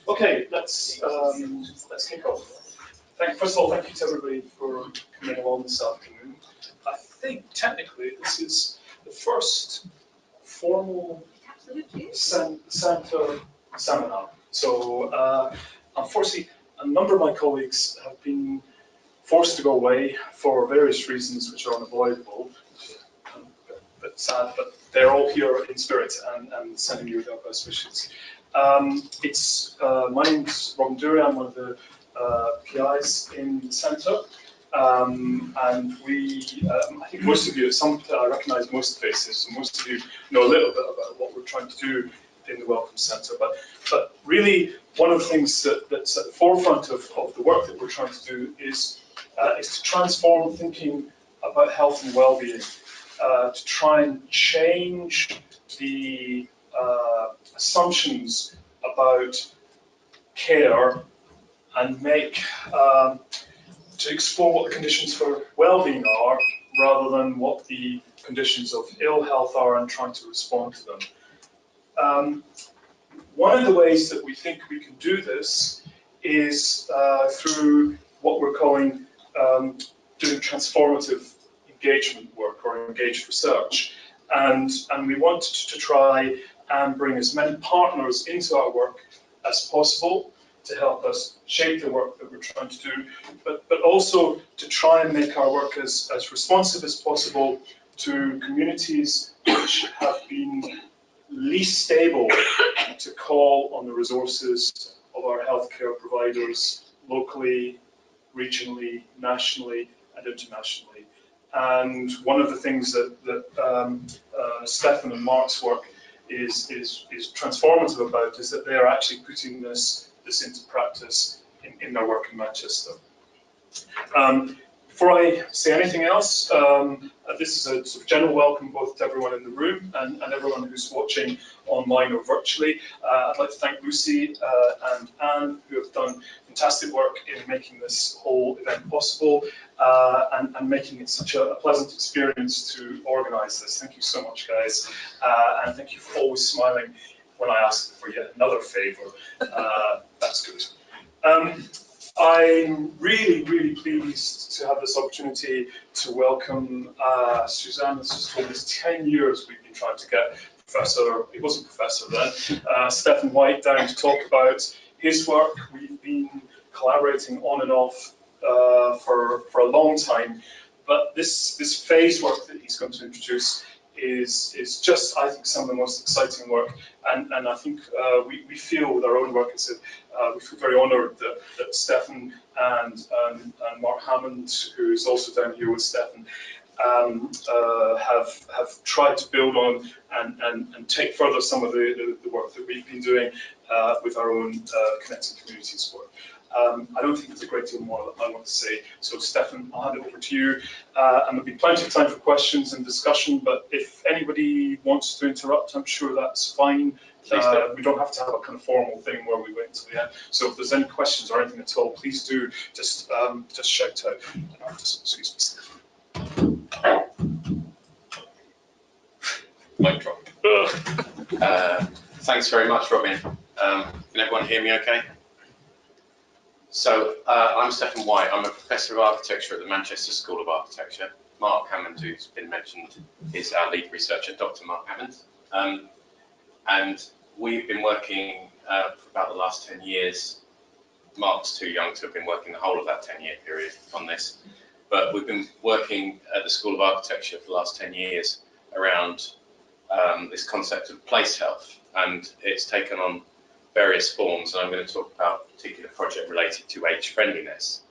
Okay, let's kick off. First of all, thank you to everybody for coming along this afternoon. I think technically this is the first formal Santa seminar. So unfortunately, a number of my colleagues have been forced to go away for various reasons which are unavoidable. A bit sad, but they're all here in spirit and sending you their best wishes. My name's Robin Dury. I'm one of the PIs in the centre. And we, I think most of you, I recognise most faces, so most of you know a little bit about what we're trying to do in the Welcome Centre. But really, one of the things that's at the forefront of the work that we're trying to do is to transform thinking about health and well-being, to try and change the assumptions about care and to explore what the conditions for well-being are rather than what the conditions of ill health are and trying to respond to them. One of the ways that we think we can do this is through what we're calling doing transformative engagement work or engaged research. And we want to try and bring as many partners into our work as possible to help us shape the work that we're trying to do, but also to try and make our work as responsive as possible to communities which have been least stable to call on the resources of our healthcare providers locally, regionally, nationally, and internationally. And one of the things that Stefan and Mark's work is transformative about is that they are actually putting this into practice in their work in Manchester. Before I say anything else, this is a sort of general welcome both to everyone in the room and everyone who's watching online or virtually. I'd like to thank Lucy and Anne, who have done fantastic work in making this whole event possible and making it such a pleasant experience to organise this. Thank you so much, guys, and thank you for always smiling when I ask for yet another favour. That's good. I'm really, really pleased to have this opportunity to welcome Suzanne. Has just told us 10 years we've been trying to get Professor, he wasn't Professor then, Stefan White down to talk about his work. We've been collaborating on and off for a long time, but this phase work that he's going to introduce is just, I think, some of the most exciting work, and I think we feel with our own work, we feel very honoured that Stefan and Mark Hammond, who is also down here with Stefan, have tried to build on and take further some of the work that we've been doing with our own Connecting Communities work. I don't think there's a great deal more that I want to say. So Stefan, I'll hand it over to you. And there'll be plenty of time for questions and discussion, but if anybody wants to interrupt, I'm sure that's fine. We don't have to have a kind of formal thing where we wait until the end. So if there's any questions or anything at all, please do just shout out. Excuse me. Mic drop. Thanks very much, Robin. Can everyone hear me okay? So I'm Stefan White. I'm a Professor of Architecture at the Manchester School of Architecture. Mark Hammond, who's been mentioned, is our lead researcher, Dr. Mark Hammond. And we've been working for about the last 10 years. Mark's too young to have been working the whole of that 10-year period on this. But we've been working at the School of Architecture for the last 10 years around this concept of place health. And it's taken on various forms, and I'm going to talk about a particular project related to age friendliness.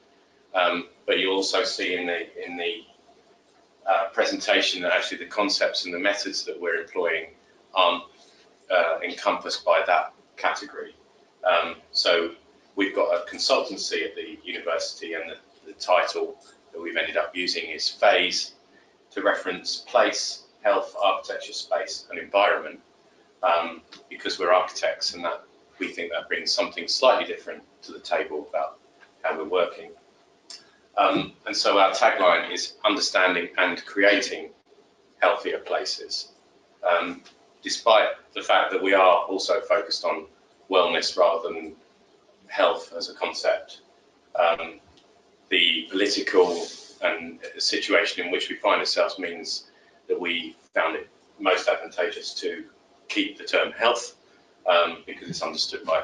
But you'll also see in the presentation that actually the concepts and the methods that we're employing aren't encompassed by that category. So we've got a consultancy at the university, and the title that we've ended up using is phase, to reference place, health, architecture, space and environment, because we're architects, and that we think that brings something slightly different to the table about how we're working. And so our tagline is understanding and creating healthier places, despite the fact that we are also focused on wellness rather than health as a concept. The political and situation in which we find ourselves means that we found it most advantageous to keep the term health, because it's understood by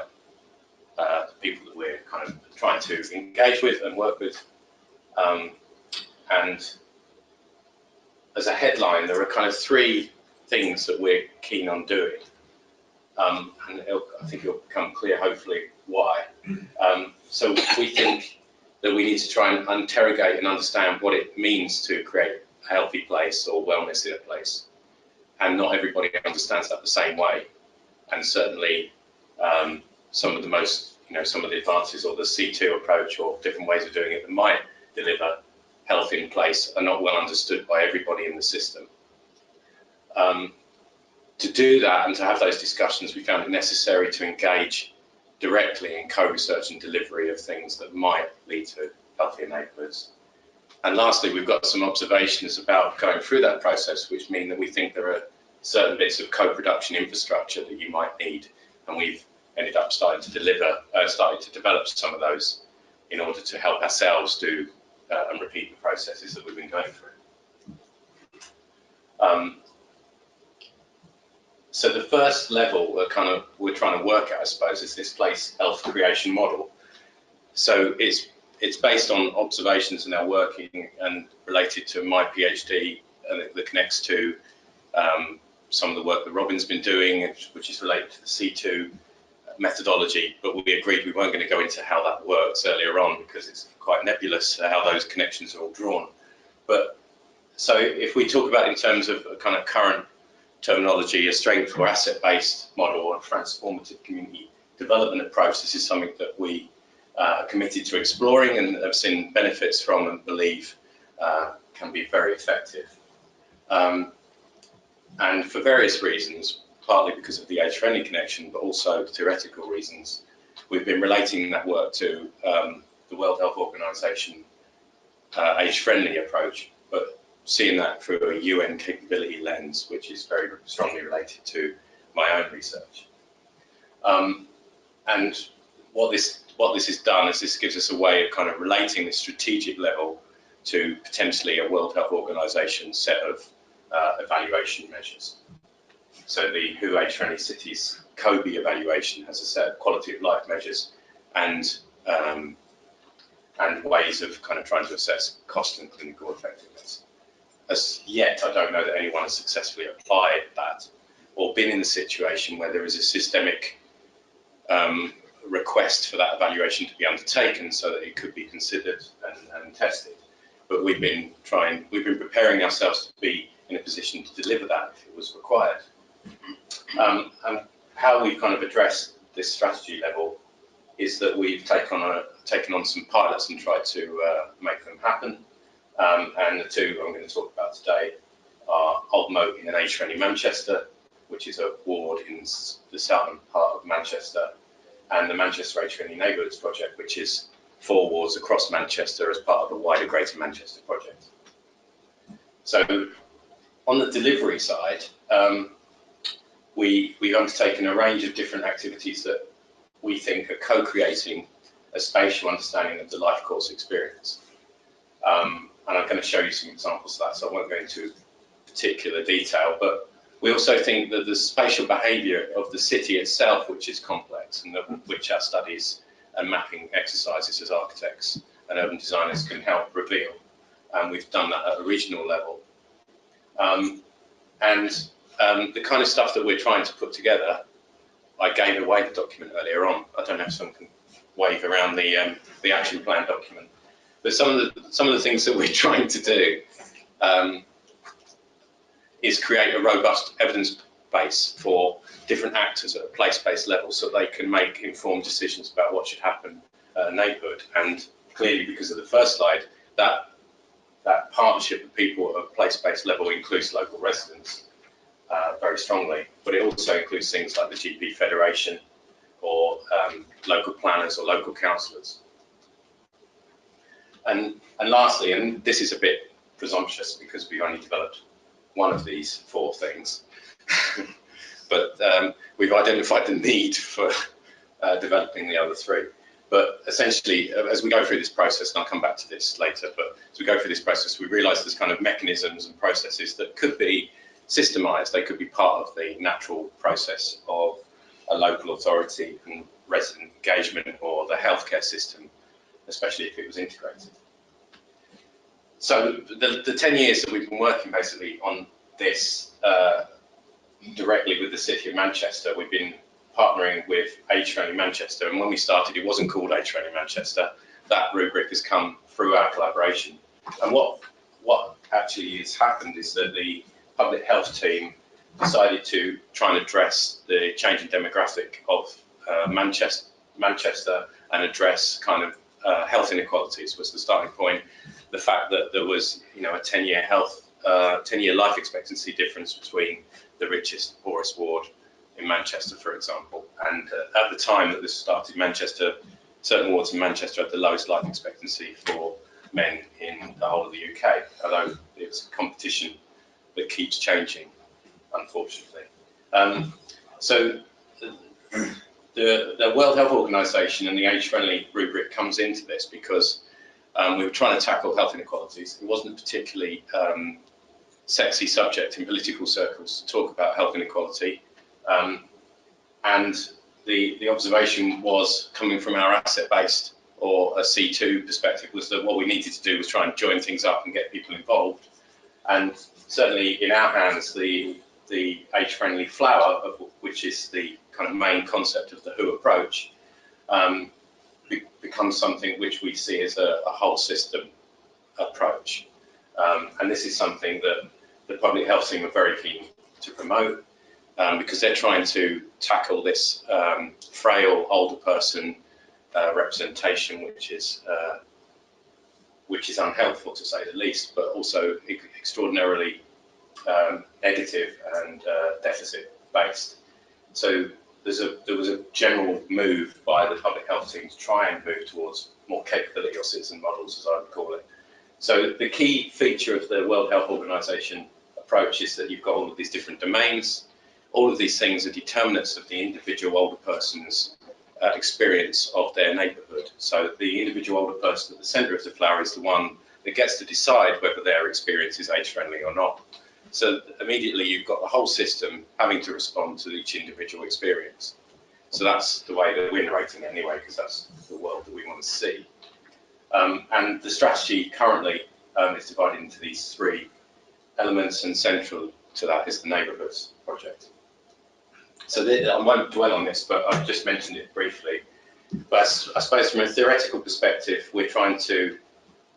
the people that we're kind of trying to engage with and work with. And as a headline, there are kind of three things that we're keen on doing. And I think it'll become clear, hopefully, why. So we think that we need to try and interrogate and understand what it means to create a healthy place or wellness in a place. And not everybody understands that the same way. And certainly some of the most, some of the advances or the C2 approach or different ways of doing it that might deliver health in place are not well understood by everybody in the system. To do that and to have those discussions, we found it necessary to engage directly in co-research and delivery of things that might lead to healthier neighbourhoods. And lastly, we've got some observations about going through that process, which mean that we think there are certain bits of co-production infrastructure that you might need, and we've ended up starting to develop some of those in order to help ourselves do and repeat the processes that we've been going through. So the first level we're trying to work at, I suppose, is this place health creation model. So it's based on observations in our working and related to my PhD, and that connects to some of the work that Robin's been doing, which is related to the C2 methodology, but we agreed we weren't going to go into how that works earlier on because it's quite nebulous how those connections are all drawn. But so if we talk about in terms of a kind of current terminology, a strength or asset-based model or a transformative community development approach, this is something that we are committed to exploring and have seen benefits from and believe can be very effective. And for various reasons, partly because of the age-friendly connection, but also theoretical reasons, we've been relating that work to the World Health Organization age-friendly approach, but seeing that through a UN capability lens, which is very strongly related to my own research. And what this has done is this gives us a way of kind of relating the strategic level to potentially a World Health Organization set of evaluation measures. So the WHO Age-Friendly Cities COBE evaluation has a set of quality of life measures and ways of kind of trying to assess cost and clinical effectiveness. As yet, I don't know that anyone has successfully applied that or been in the situation where there is a systemic request for that evaluation to be undertaken so that it could be considered and tested. But we've been preparing ourselves to be in a position to deliver that if it was required. And how we've kind of addressed this strategy level is that we've taken on some pilots and tried to make them happen. And the two I'm going to talk about today are Old Moat in an age-friendly Manchester, which is a ward in the southern part of Manchester, and the Manchester Age-Friendly Neighbourhoods project, which is 4 wards across Manchester as part of the wider Greater Manchester project. So on the delivery side, we've undertaken a range of different activities that we think are co-creating a spatial understanding of the life course experience. And I'm going to show you some examples of that, so I won't go into particular detail, but we also think that the spatial behaviour of the city itself, which is complex, and which our studies and mapping exercises as architects and urban designers can help reveal. And we've done that at a regional level. The kind of stuff that we're trying to put together, I gave away the document earlier on. I don't know if someone can wave around the action plan document. But some of the things that we're trying to do is create a robust evidence base for different actors at a place-based level so they can make informed decisions about what should happen at a neighbourhood. And clearly, because of the first slide, that that partnership of people at a place-based level includes local residents very strongly, but it also includes things like the GP Federation or local planners or local councillors. And lastly, and this is a bit presumptuous because we've only developed one of these 4 things, but we've identified the need for developing the other 3. But essentially, as we go through this process, and I'll come back to this later, but as we go through this process, we realise there's kind of mechanisms and processes that could be systemised. They could be part of the natural process of a local authority and resident engagement or the healthcare system, especially if it was integrated. So the 10 years that we've been working basically on this directly with the City of Manchester, we've been partnering with Age Friendly Manchester, and when we started it wasn't called Age Friendly Manchester. That rubric has come through our collaboration, and what actually has happened is that the public health team decided to try and address the changing demographic of Manchester and address kind of health inequalities was the starting point. The fact that there was, a 10-year life expectancy difference between the richest and poorest ward in Manchester, for example. And at the time that this started, certain wards in Manchester had the lowest life expectancy for men in the whole of the UK, although it's a competition that keeps changing, unfortunately. So the World Health Organization and the age-friendly rubric comes into this because we were trying to tackle health inequalities. It wasn't a particularly sexy subject in political circles to talk about health inequality. And the observation was coming from our asset-based or a C2 perspective was that what we needed to do was try and join things up and get people involved. And certainly in our hands, the age-friendly flower, which is the kind of main concept of the WHO approach, becomes something which we see as a whole system approach. And this is something that the public health team are very keen to promote because they're trying to tackle this frail older person representation, which is unhelpful to say the least, but also extraordinarily negative and deficit based. So there was a general move by the public health team to try and move towards more capability or citizen models, as I would call it. So the key feature of the World Health Organization approach is that you've got all of these different domains. All of these things are determinants of the individual older person's experience of their neighbourhood. So the individual older person at the centre of the flower is the one that gets to decide whether their experience is age-friendly or not. So immediately you've got the whole system having to respond to each individual experience. So that's the way that we're narrating it anyway, because that's the world that we want to see. And the strategy currently is divided into these 3 elements, and central to that is the neighbourhoods project. So I won't dwell on this, but I've just mentioned it briefly. But I suppose from a theoretical perspective, we're trying to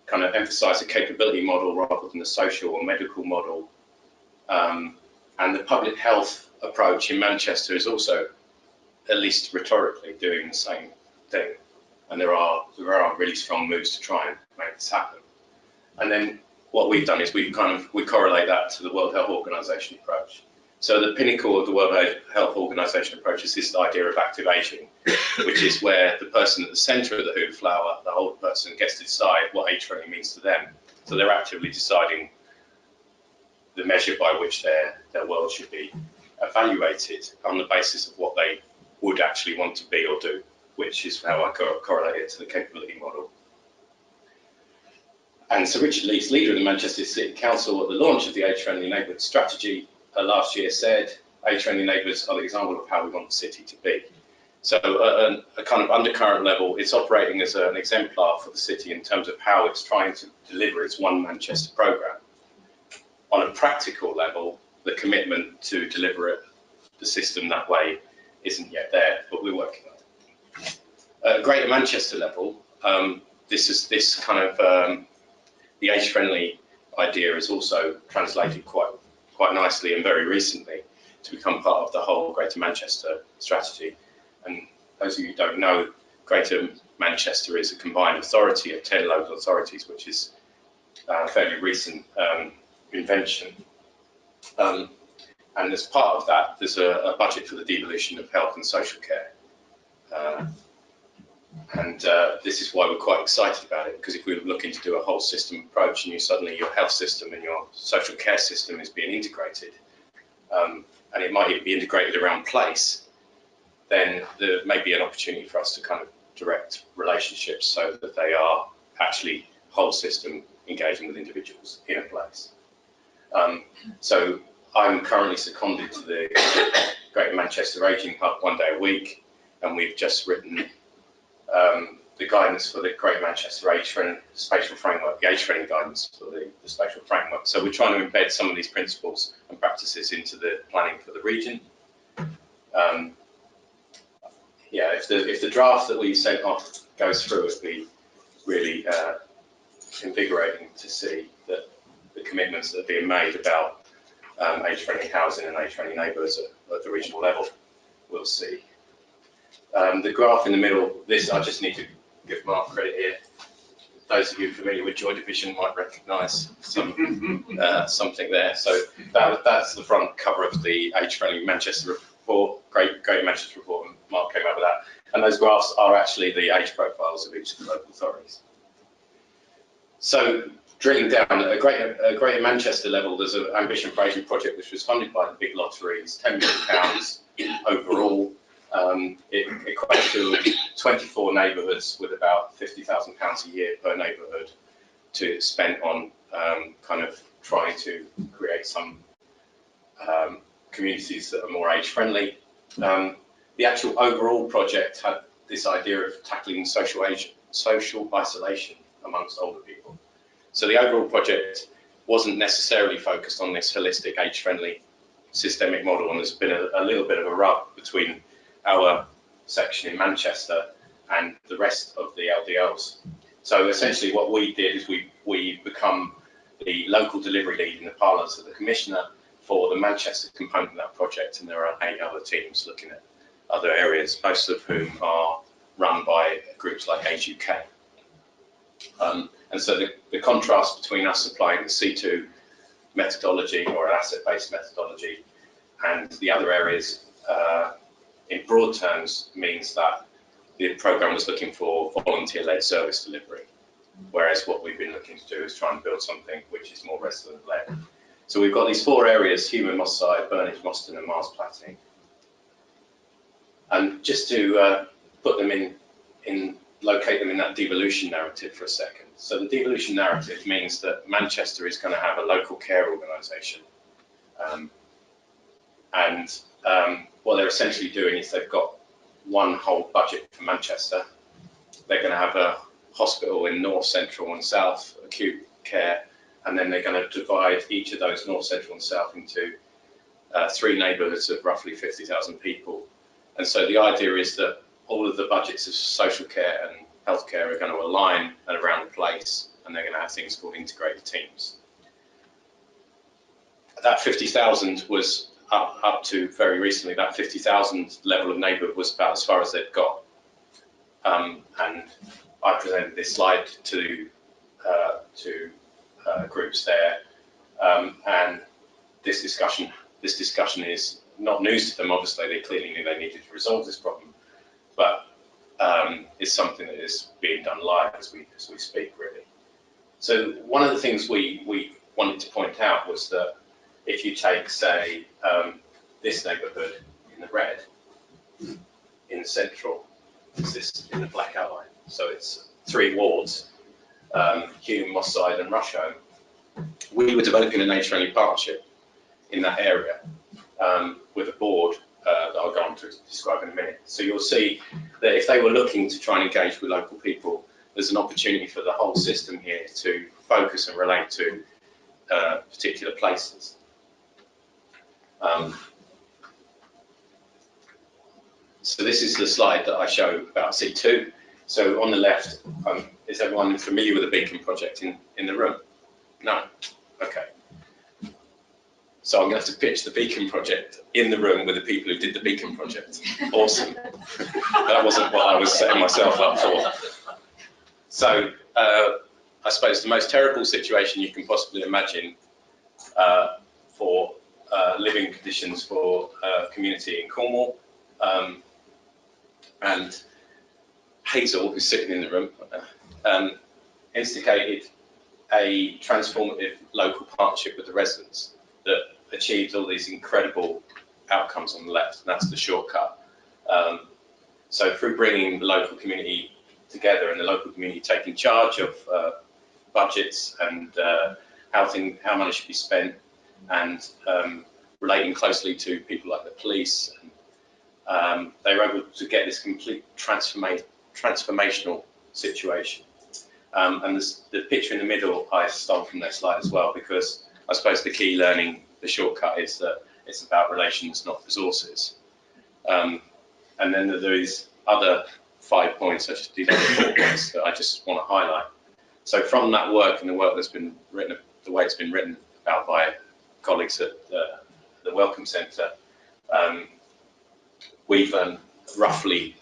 kind of emphasise a capability model rather than a social or medical model. And the public health approach in Manchester is also, at least rhetorically, doing the same thing. And there are really strong moves to try and make this happen. And then what we've done is we correlate that to the World Health Organization approach. So the pinnacle of the World Health Organization approach is this idea of active aging, which is where the person at the center of the WHO flower, the whole person, gets to decide what age-friendly means to them. So they're actively deciding the measure by which their world should be evaluated on the basis of what they would actually want to be or do, which is how I correlate it to the capability model. And so Richard Lees, leader of the Manchester City Council at the launch of the age-friendly neighbourhood strategy last year, said age-friendly neighbourhoods are the example of how we want the city to be. So a kind of undercurrent level, it's operating as an exemplar for the city in terms of how it's trying to deliver its One Manchester programme. On a practical level, the commitment to deliver the system that way isn't yet there, but we're working on it. At a Greater Manchester level, this kind of the age-friendly idea is also translated quite nicely and very recently to become part of the whole Greater Manchester strategy. And those of you who don't know, Greater Manchester is a combined authority of 10 local authorities, which is fairly recent invention. And as part of that, there's a budget for the devolution of health and social care. This is why we're quite excited about it, because if we were looking to do a whole system approach and suddenly your health system and your social care system is being integrated, and it might even be integrated around place, then there may be an opportunity for us to kind of direct relationships so that they are actually whole system engaging with individuals in a place. So I'm currently seconded to the Greater Manchester Ageing Hub 1 day a week, and we've just written the guidance for the Greater Manchester Spatial Framework, the age training guidance for the spatial framework. So we're trying to embed some of these principles and practices into the planning for the region. Yeah, if the draft that we sent off goes through, it'd be really invigorating to see that the commitments that are being made about age-friendly housing and age-friendly neighbourhoods at the regional level. We'll see. The graph in the middle, this I just need to give Mark credit here. Those of you familiar with Joy Division might recognise something there. So that's the front cover of the age-friendly Manchester report, Great Manchester report, and Mark came up with that. And those graphs are actually the age profiles of each of the local authorities. So drilling down at a Greater Manchester level, there's an Ambition for Ageing project which was funded by the big lotteries, £10 million overall. It equates to 24 neighbourhoods with about £50,000 a year per neighbourhood to spend on kind of trying to create some communities that are more age friendly. The actual overall project had this idea of tackling social isolation amongst older people. So the overall project wasn't necessarily focused on this holistic age friendly systemic model, and there's been a little bit of a rub between our section in Manchester and the rest of the LDLs. So essentially what we did is we become the local delivery lead in the parlance of the Commissioner for the Manchester component of that project, and there are 8 other teams looking at other areas, most of whom are run by groups like Age UK. And so the contrast between us applying the C2 methodology or an asset-based methodology and the other areas in broad terms means that the programme was looking for volunteer-led service delivery, whereas what we've been looking to do is try and build something which is more resident-led. So we've got these 4 areas: Hume, Moss Side, Burnage, Moston and Mars Platting. And just to put them locate them in that devolution narrative for a second. So the devolution narrative means that Manchester is going to have a local care organisation. What they're essentially doing is they've got one whole budget for Manchester. They're going to have a hospital in North, Central and South acute care, and then they're going to divide each of those North, Central and South into 3 neighbourhoods of roughly 50,000 people. And so the idea is that all of the budgets of social care and healthcare are going to align and around the place, and they're going to have things called integrated teams. That 50,000 was up to very recently, that 50,000 level of neighbourhood was about as far as they'd got. And I presented this slide to groups there, and this discussion is not news to them. Obviously, they clearly knew they needed to resolve this problem, but it's something that is being done live as we speak, really. So one of the things we wanted to point out was that if you take, say, this neighbourhood in the red, in Central, is this in the black outline. So it's 3 wards, Hume, Moss Side and Rusholme. We were developing an age-friendly partnership in that area with a board that I'll go on to describe in a minute. So you'll see that if they were looking to try and engage with local people, there's an opportunity for the whole system here to focus and relate to particular places. So this is the slide that I show about C2. So on the left, is everyone familiar with the Beacon project in the room? No? Okay. So I'm going to have to pitch the Beacon project in the room with the people who did the Beacon project. Awesome. That wasn't what I was setting myself up for. So I suppose the most terrible situation you can possibly imagine for living conditions for a community in Cornwall. And Hazel, who's sitting in the room, instigated a transformative local partnership with the residents that achieved all these incredible outcomes on the left, and that's the shortcut. So through bringing the local community together and the local community taking charge of budgets and how money should be spent, and relating closely to people like the police, and they were able to get this complete transformational situation. And the picture in the middle I stole from their slide as well, because I suppose the key learning, the shortcut, is that it's about relations, not resources. And then there is other 5 points, such as these other 4 points that I just want to highlight. So from that work and the work that's been written, the way it's been written about by colleagues at the Welcome Centre, we've roughly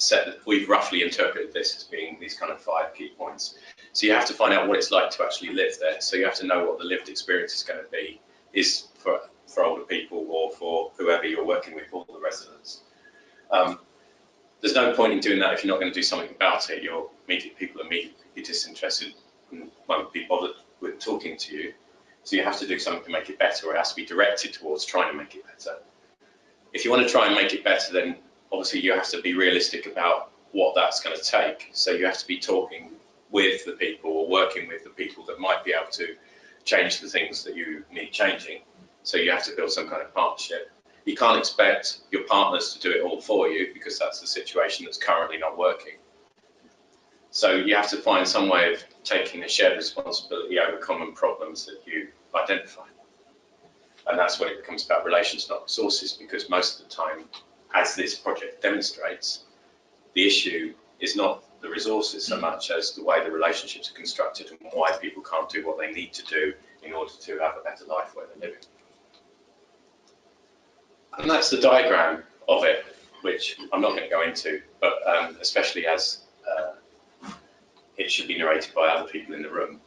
interpreted this as being these kind of 5 key points. So you have to find out what it's like to actually live there. So you have to know what the lived experience is going to be, is for older people or for whoever you're working with, all the residents. There's no point in doing that if you're not going to do something about it. Your people immediately be disinterested and won't be bothered with talking to you. So you have to do something to make it better, or it has to be directed towards trying to make it better. If you want to try and make it better, then obviously you have to be realistic about what that's going to take. So you have to be talking with the people or working with the people that might be able to change the things that you need changing. So you have to build some kind of partnership. You can't expect your partners to do it all for you, because that's the situation that's currently not working. So you have to find some way of taking a shared responsibility over common problems that you identify. And that's when it becomes about relations, not resources, because most of the time, as this project demonstrates, the issue is not the resources so much as the way the relationships are constructed and why people can't do what they need to do in order to have a better life where they're living. And that's the diagram of it, which I'm not going to go into, but especially as it should be narrated by other people in the room.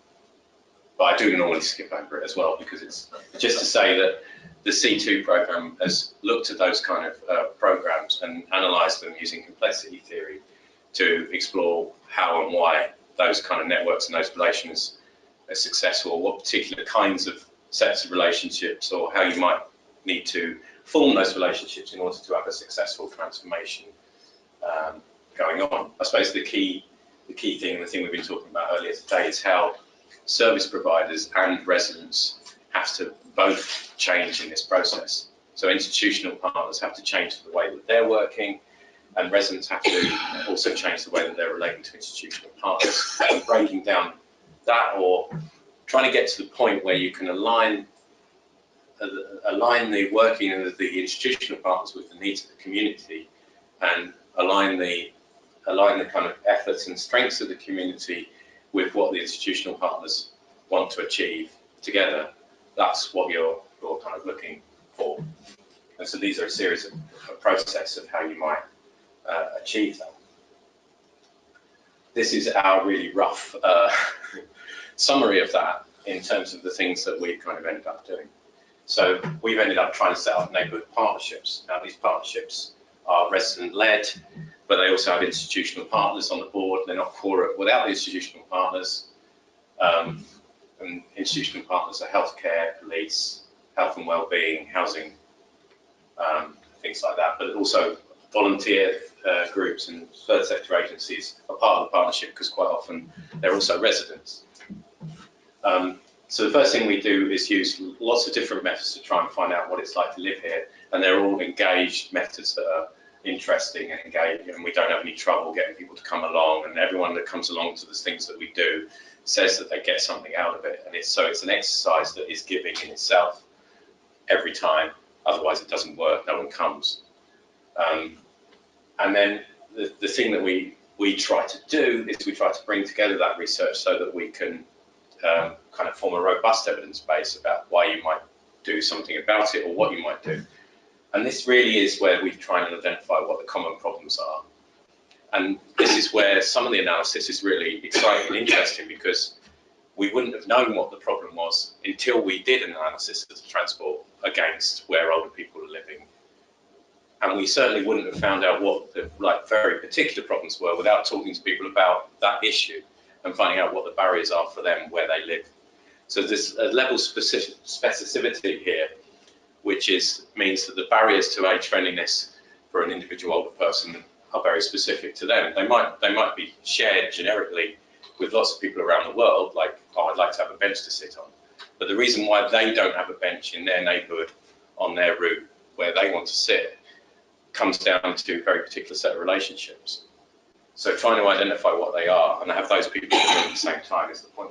But I do normally skip over it as well, because it's just to say that the C2 program has looked at those kind of programs and analysed them using complexity theory to explore how and why those kind of networks and those relations are successful, what particular kinds of sets of relationships, or how you might need to form those relationships in order to have a successful transformation going on. I suppose the key thing, and the thing we've been talking about earlier today, is how service providers and residents have to both change in this process. So institutional partners have to change the way that they're working, and residents have to also change the way that they're relating to institutional partners. And breaking down that, or trying to get to the point where you can align the working of the institutional partners with the needs of the community, and align the kind of efforts and strengths of the community with what the institutional partners want to achieve together. That's what you're kind of looking for. And so these are a series of a process of how you might achieve that. This is our really rough summary of that in terms of the things that we've kind of ended up doing. So we've ended up trying to set up neighbourhood partnerships. Now these partnerships are resident-led, but they also have institutional partners on the board. They're not core without the institutional partners. And institutional partners are healthcare, police, health and wellbeing, housing, things like that. But also volunteer groups and third sector agencies are part of the partnership, because quite often they're also residents. So the first thing we do is use lots of different methods to try and find out what it's like to live here, and they're all engaged methods that are interesting and engaging, and we don't have any trouble getting people to come along, and everyone that comes along to the things that we do says that they get something out of it. And it's an exercise that is giving in itself every time, otherwise it doesn't work, no one comes. And then the thing that we try to do is we try to bring together that research so that we can kind of form a robust evidence base about why you might do something about it, or what you might do. And this really is where we try and identify what the common problems are. And this is where some of the analysis is really exciting and interesting, because we wouldn't have known what the problem was until we did an analysis of the transport against where older people are living. And we certainly wouldn't have found out what the very particular problems were without talking to people about that issue and finding out what the barriers are for them where they live. So there's a level of specificity here, which means that the barriers to age friendliness for an individual older person are very specific to them. They might be shared generically with lots of people around the world, like, oh, I'd like to have a bench to sit on. But the reason why they don't have a bench in their neighbourhood on their route where they want to sit comes down to a very particular set of relationships. So trying to identify what they are and have those people at the same time is the point.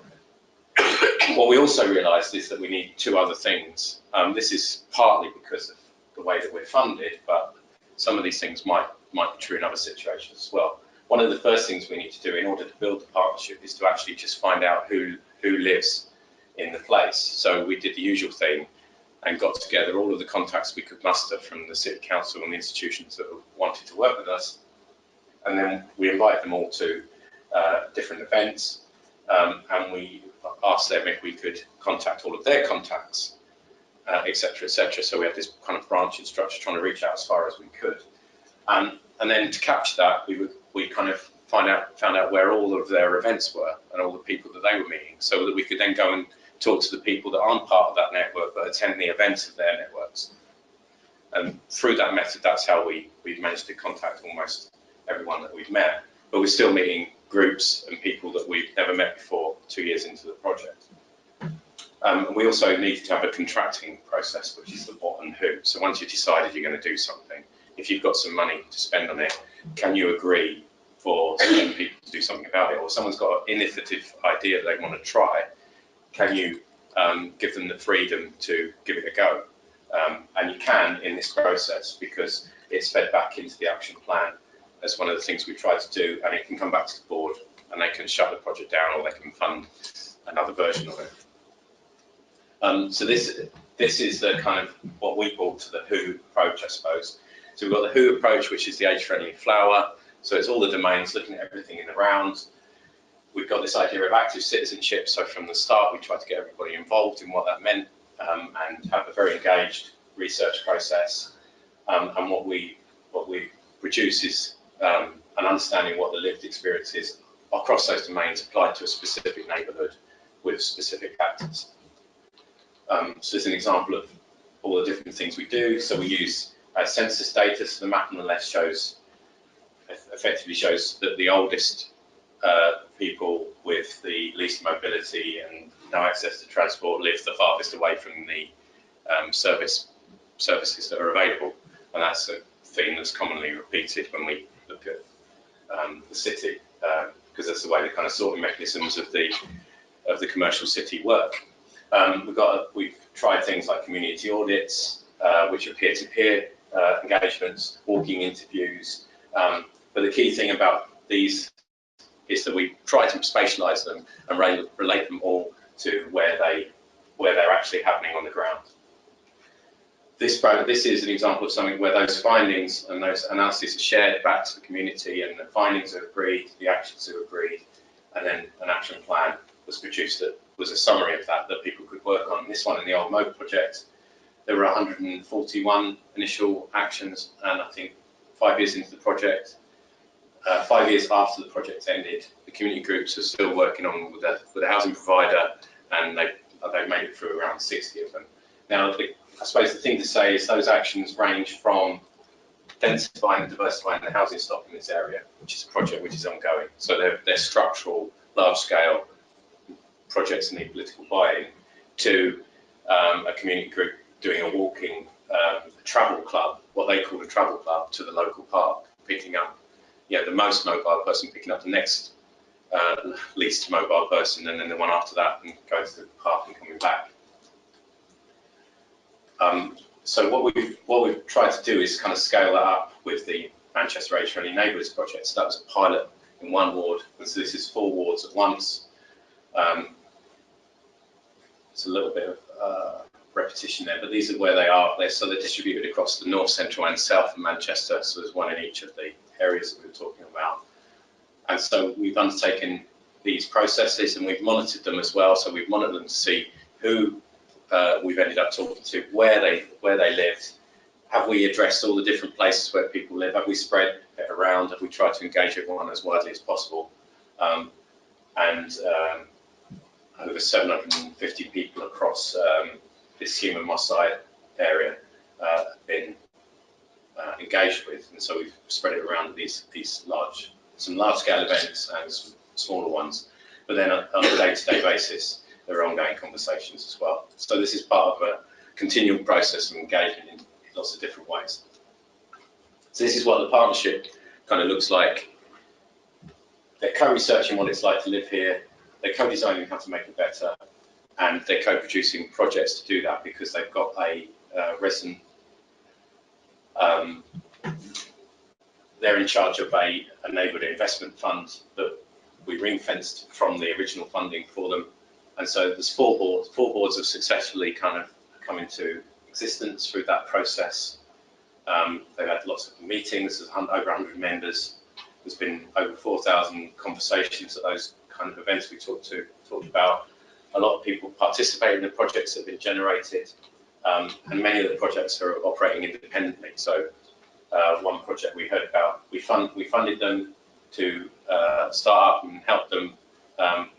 What we also realised is that we need two other things. This is partly because of the way that we're funded, but some of these things might be true in other situations as well. One of the first things we need to do in order to build the partnership is to actually just find out who lives in the place. So we did the usual thing and got together all of the contacts we could muster from the City Council and the institutions that wanted to work with us. And then we invited them all to different events, and we asked them if we could contact all of their contacts, etc., etc. So we had this kind of branching structure, trying to reach out as far as we could. And then to capture that, we kind of found out where all of their events were and all the people that they were meeting, so that we could then go and talk to the people that aren't part of that network but attend the events of their networks. And through that method, that's how we've managed to contact almost everyone that we've met. But we're still meeting groups and people that we've never met before 2 years into the project. We also needed to have a contracting process, which is the what and who. So once you've decided you're going to do something, if you've got some money to spend on it, can you agree for certain people to do something about it? Or someone's got an innovative idea that they want to try, can you give them the freedom to give it a go? And you can in this process, because it's fed back into the action plan as one of the things we tried to do, and it can come back to the board and they can shut the project down or they can fund another version of it. So this is the kind of what we brought to the who approach, I suppose. So we've got the who approach, which is the age-friendly flower. So it's all the domains, looking at everything in the round. We've got this idea of active citizenship. So from the start, we tried to get everybody involved in what that meant, and have a very engaged research process. And what we produce is an understanding of what the lived experience is across those domains applied to a specific neighbourhood with specific actors. So it's an example of all the different things we do. So we use census data. So the map on the left effectively shows that the oldest people with the least mobility and no access to transport live the farthest away from the services that are available. And that's a theme that's commonly repeated when we look at the city, because that's the way the kind of sorting mechanisms of the commercial city work. We've tried things like community audits, which are peer-to-peer engagements, walking interviews. But the key thing about these is that we try to spatialise them and relate them all to where they're actually happening on the ground. This is an example of something where those findings and those analyses are shared back to the community, and the findings are agreed, the actions are agreed, and then an action plan was produced that was a summary of that people could work on. This one in the Old Moat project, there were 141 initial actions, and I think 5 years into the project, 5 years after the project ended, the community groups are still working on with a housing provider, and they've made it through around 60 of them. Now, I suppose the thing to say is those actions range from densifying and diversifying the housing stock in this area, which is a project which is ongoing. So they're structural, large-scale projects that need political buy-in, to a community group doing a walking travel club, what they call a travel club, to the local park, picking up the most mobile person, picking up the next least mobile person, and then the one after that, and going to the park and coming back. So what we've tried to do is kind of scale that up with the Manchester Age Friendly Neighbourhoods project. So that was a pilot in one ward, and so this is 4 wards at once. It's a little bit of repetition there, but these are where they are. They're distributed across the north, central, and south of Manchester. So there's one in each of the areas that we were talking about. And so we've undertaken these processes, and we've monitored them as well. So we've monitored them to see who we've ended up talking to, where they lived. Have we addressed all the different places where people live? Have we spread it around? Have we tried to engage everyone as widely as possible? Over 750 people across this human moss-side area have been engaged with, and so we've spread it around these some large-scale events and some smaller ones. But then on a day-to-day basis, there are ongoing conversations as well. So this is part of a continual process of engagement in lots of different ways. So this is what the partnership kind of looks like. They're co-researching what it's like to live here. They're co-designing how to make it better, and they're co-producing projects to do that because they've got a resident. They're in charge of a neighbourhood investment fund that we ring-fenced from the original funding for them, and so there's four boards. Four boards have successfully kind of come into existence through that process. They've had lots of meetings. There's over 100 members. There's been over 4,000 conversations at those kind of events we talked about. A lot of people participate in the projects that have been generated, and many of the projects are operating independently. So one project we heard about, we funded them to start up and help them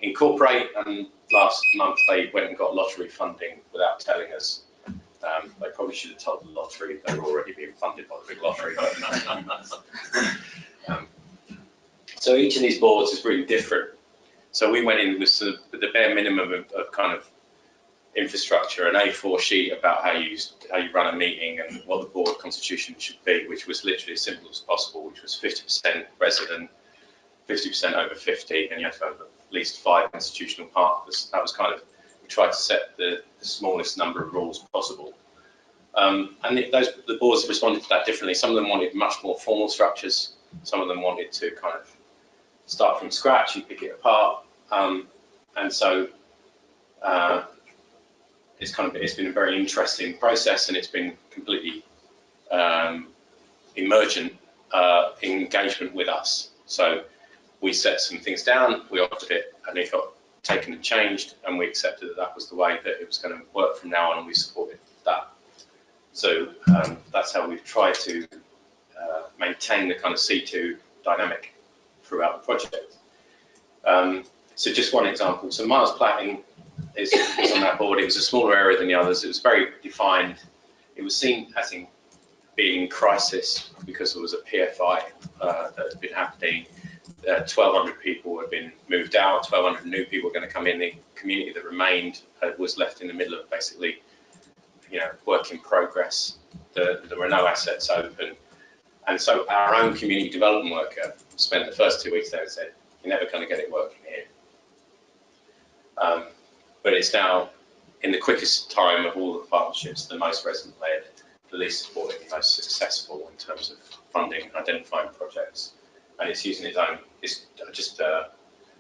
incorporate, and last month they went and got lottery funding without telling us. They probably should have told the lottery they were already being funded by the big lottery. So each of these boards is really different. So we went in with the bare minimum of kind of infrastructure, an A4 sheet about how you run a meeting and what the board constitution should be, which was literally as simple as possible, which was 50% resident, 50% over 50, and you have to have at least 5 institutional partners. That was kind of, we tried to set the smallest number of rules possible. And the boards responded to that differently. Some of them wanted much more formal structures. Some of them wanted to kind of start from scratch and pick it apart. And so it's been a very interesting process, and it's been completely emergent engagement with us. So we set some things down, we offered it, and it got taken and changed, and we accepted that that was the way that it was going to work from now on, and we supported that. So that's how we've tried to maintain the kind of C2 dynamic throughout the project. So just one example. So Mars Platting is on that board. It was a smaller area than the others. It was very defined. It was seen as being in crisis because there was a PFI that had been happening. 1,200 people had been moved out. 1,200 new people were going to come in. The community that remained was left in the middle of basically, work in progress. There were no assets open. And so our own community development worker spent the first 2 weeks there and said, "You're never going to get it working here." But it's now, in the quickest time of all the partnerships, the most resident-led, the least supported, the most successful in terms of funding, identifying projects. And it's using its own, I just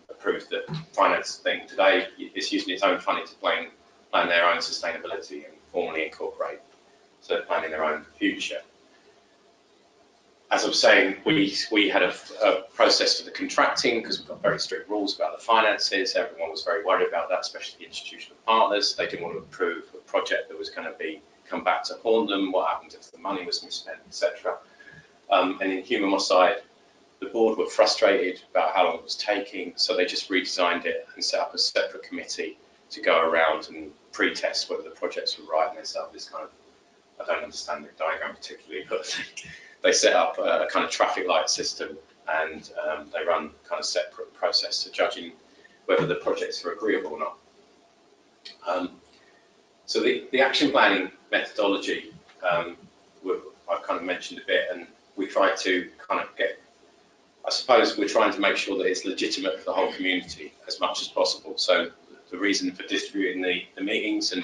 approved the finance thing today, it's using its own funding to plan their own sustainability and formally incorporate. So they're planning their own future. As I was saying, we had a process for the contracting because we've got very strict rules about the finances. Everyone was very worried about that, especially the institutional partners. They didn't want to approve a project that was going to come back to haunt them. What happened if the money was misspent, etc. And in human moss-side, the board were frustrated about how long it was taking, so they just redesigned it and set up a separate committee to go around and pre-test whether the projects were right. And they set up this kind of, I don't understand the diagram particularly, but they set up a kind of traffic light system, and they run kind of separate process to judging whether the projects are agreeable or not. So the action planning methodology, I've kind of mentioned a bit, and we try to kind of I suppose we're trying to make sure that it's legitimate for the whole community as much as possible. So the reason for distributing the meetings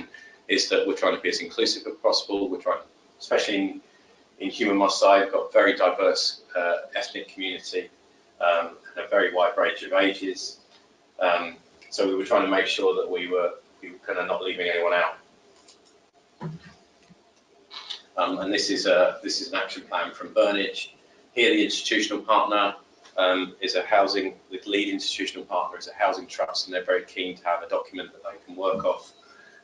is that we're trying to be as inclusive as possible. We're trying, especially in human moss-side, got a very diverse ethnic community and a very wide range of ages. So we were trying to make sure that we were kind of not leaving anyone out. And this is an action plan from Burnage. Here, the institutional partner is a housing, the lead institutional partner is a housing trust, and they're very keen to have a document that they can work off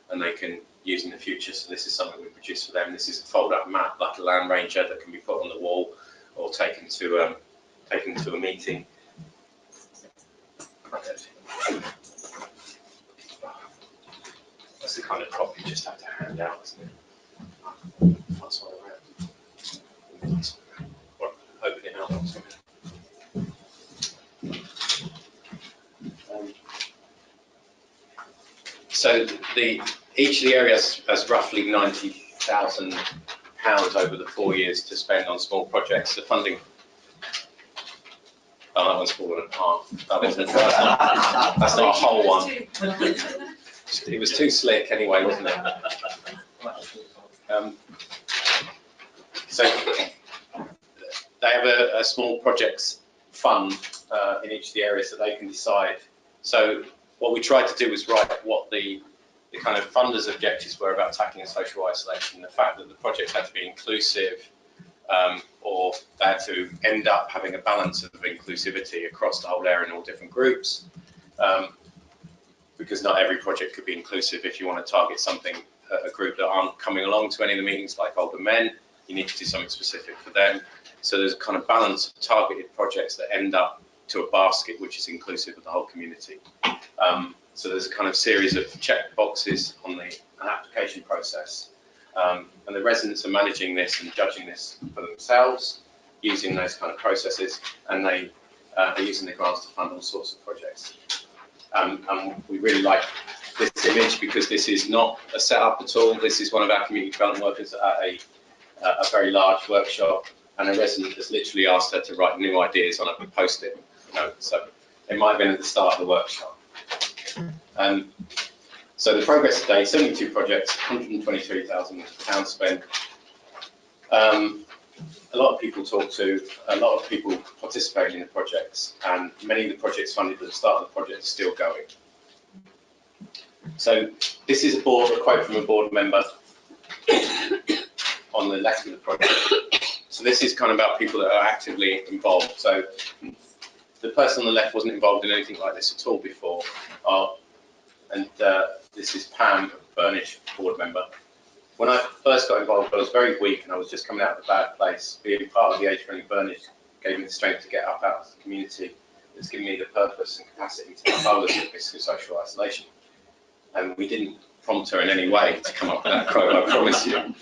and they can use in the future. So this is something we produce for them. This is a fold-up map, like a land ranger, that can be put on the wall or taken to a meeting. That's the kind of prop you just have to hand out, isn't it? That's all around. Or open it out. So each of the areas has roughly £90,000 over the 4 years to spend on small projects. The funding. Oh, that one's fallen apart. That's not a whole one. It was too slick anyway, wasn't it? So they have a small projects fund in each of the areas that they can decide. So what we tried to do was write what the kind of funders' objectives were about tackling social isolation. The fact that the project had to be inclusive, or they had to end up having a balance of inclusivity across the whole area in all different groups, because not every project could be inclusive. If you want to target something, a group that aren't coming along to any of the meetings, like older men, you need to do something specific for them. So there's a kind of balance of targeted projects that end up to a basket which is inclusive of the whole community. So there's a kind of series of check boxes on an application process. And the residents are managing this and judging this for themselves, using those kind of processes, and they are using the grants to fund all sorts of projects. And we really like this image because this is not a setup at all. This is one of our community development workers at a very large workshop, and a resident has literally asked her to write new ideas on a post-it note. So it might have been at the start of the workshop. So the progress today, 72 projects, £123,000 spent. A lot of people talk to, a lot of people participating in the projects, and many of the projects funded at the start of the project are still going. So this is a quote from a board member on the left of the project. So this is kind of about people that are actively involved. So the person on the left wasn't involved in anything like this at all before. And this is Pam, Burnish, board member. When I first got involved, I was very weak and I was just coming out of a bad place. Being part of the age-friendly Burnish gave me the strength to get up out of the community. It's given me the purpose and capacity to help others at risk of social isolation. And we didn't prompt her in any way to come up with that quote, I promise you.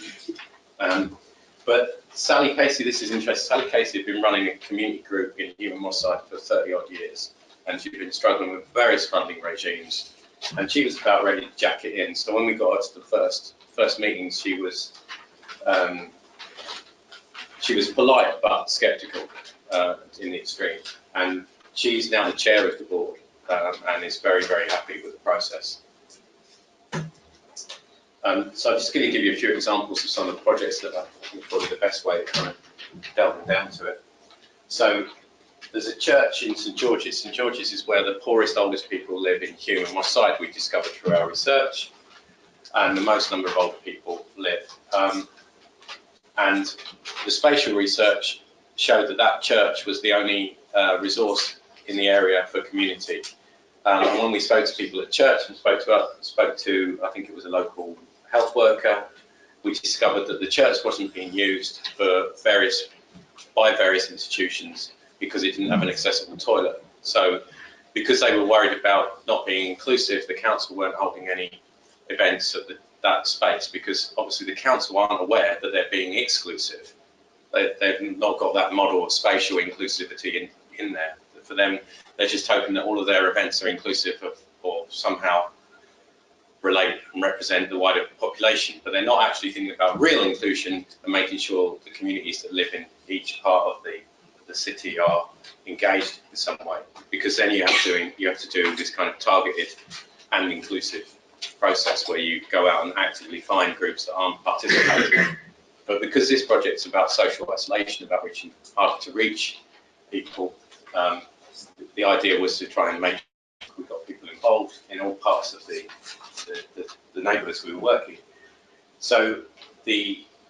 But Sally Casey, this is interesting. Sally Casey had been running a community group in Human Moss Side for 30-odd years, and she'd been struggling with various funding regimes, and she was about ready to jack it in. So when we got her to the first meeting, she was polite but sceptical in the extreme, and she's now the chair of the board and is very, very happy with the process. So I'm just going to give you a few examples of some of the projects that I think are probably the best way of kind of delving down to it. So there's a church in St George's. St George's is where the poorest, oldest people live in Hume. Moss Side we discovered through our research, and the most number of older people live. And the spatial research showed that that church was the only resource in the area for community. And when we spoke to people at church and spoke to I think it was a local health worker, we discovered that the church wasn't being used by various institutions because it didn't have an accessible toilet. So because they were worried about not being inclusive, the council weren't holding any events at that space, because obviously the council aren't aware that they're being exclusive. They've not got that model of spatial inclusivity in there. For them, they're just hoping that all of their events are inclusive of, or somehow relate and represent the wider population, but they're not actually thinking about real inclusion and making sure the communities that live in each part of the city are engaged in some way, because then you have to do this kind of targeted and inclusive process where you go out and actively find groups that aren't participating. But because this project's about social isolation, about reaching harder to reach people, the idea was to try and make sure we got people involved in all parts of the neighbourhoods we were working. So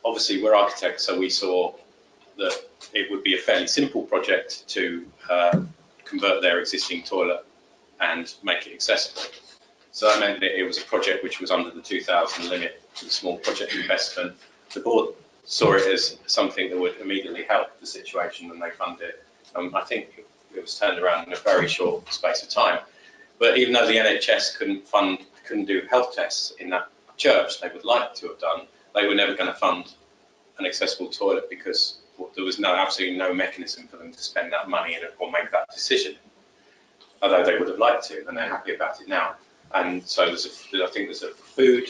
obviously we're architects, so we saw that it would be a fairly simple project to convert their existing toilet and make it accessible. So that meant that it was a project which was under the 2,000 limit to the small project investment. The board saw it as something that would immediately help the situation and they funded it. I think it was turned around in a very short space of time. But even though the NHS couldn't do health tests in that church they would like to have done, they were never going to fund an accessible toilet because there was absolutely no mechanism for them to spend that money or make that decision. Although they would have liked to, and they're happy about it now. And so I think there's a food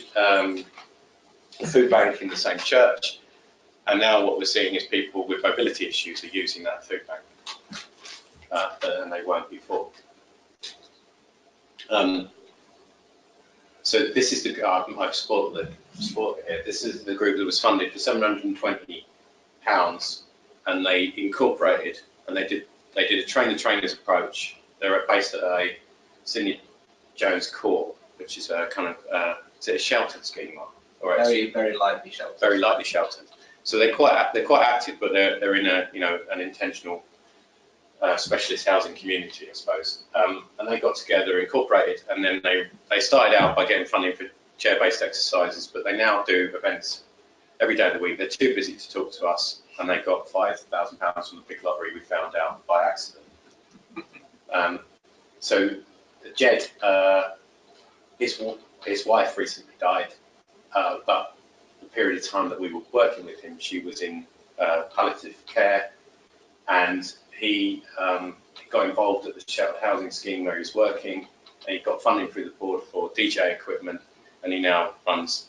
bank in the same church. And now what we're seeing is people with mobility issues are using that food bank, and they weren't before. So this is the I've sport here. This is the group that was funded for £720, and they incorporated and they did a train the trainers approach. They're based at a Sydney Jones Court, which is a kind of is it a sheltered scheme or very lightly sheltered. Very lightly sheltered. So they're quite active, but they're in a an intentional specialist housing community, I suppose. And they got together, incorporated, and then they started out by getting funding for chair-based exercises, but they now do events every day of the week. They're too busy to talk to us, and they got £5,000 from the big lottery we found out by accident. So Jed, his wife recently died, but the period of time that we were working with him, she was in palliative care, and he got involved at the sheltered housing scheme where he was working, and he got funding through the board for DJ equipment, and he now runs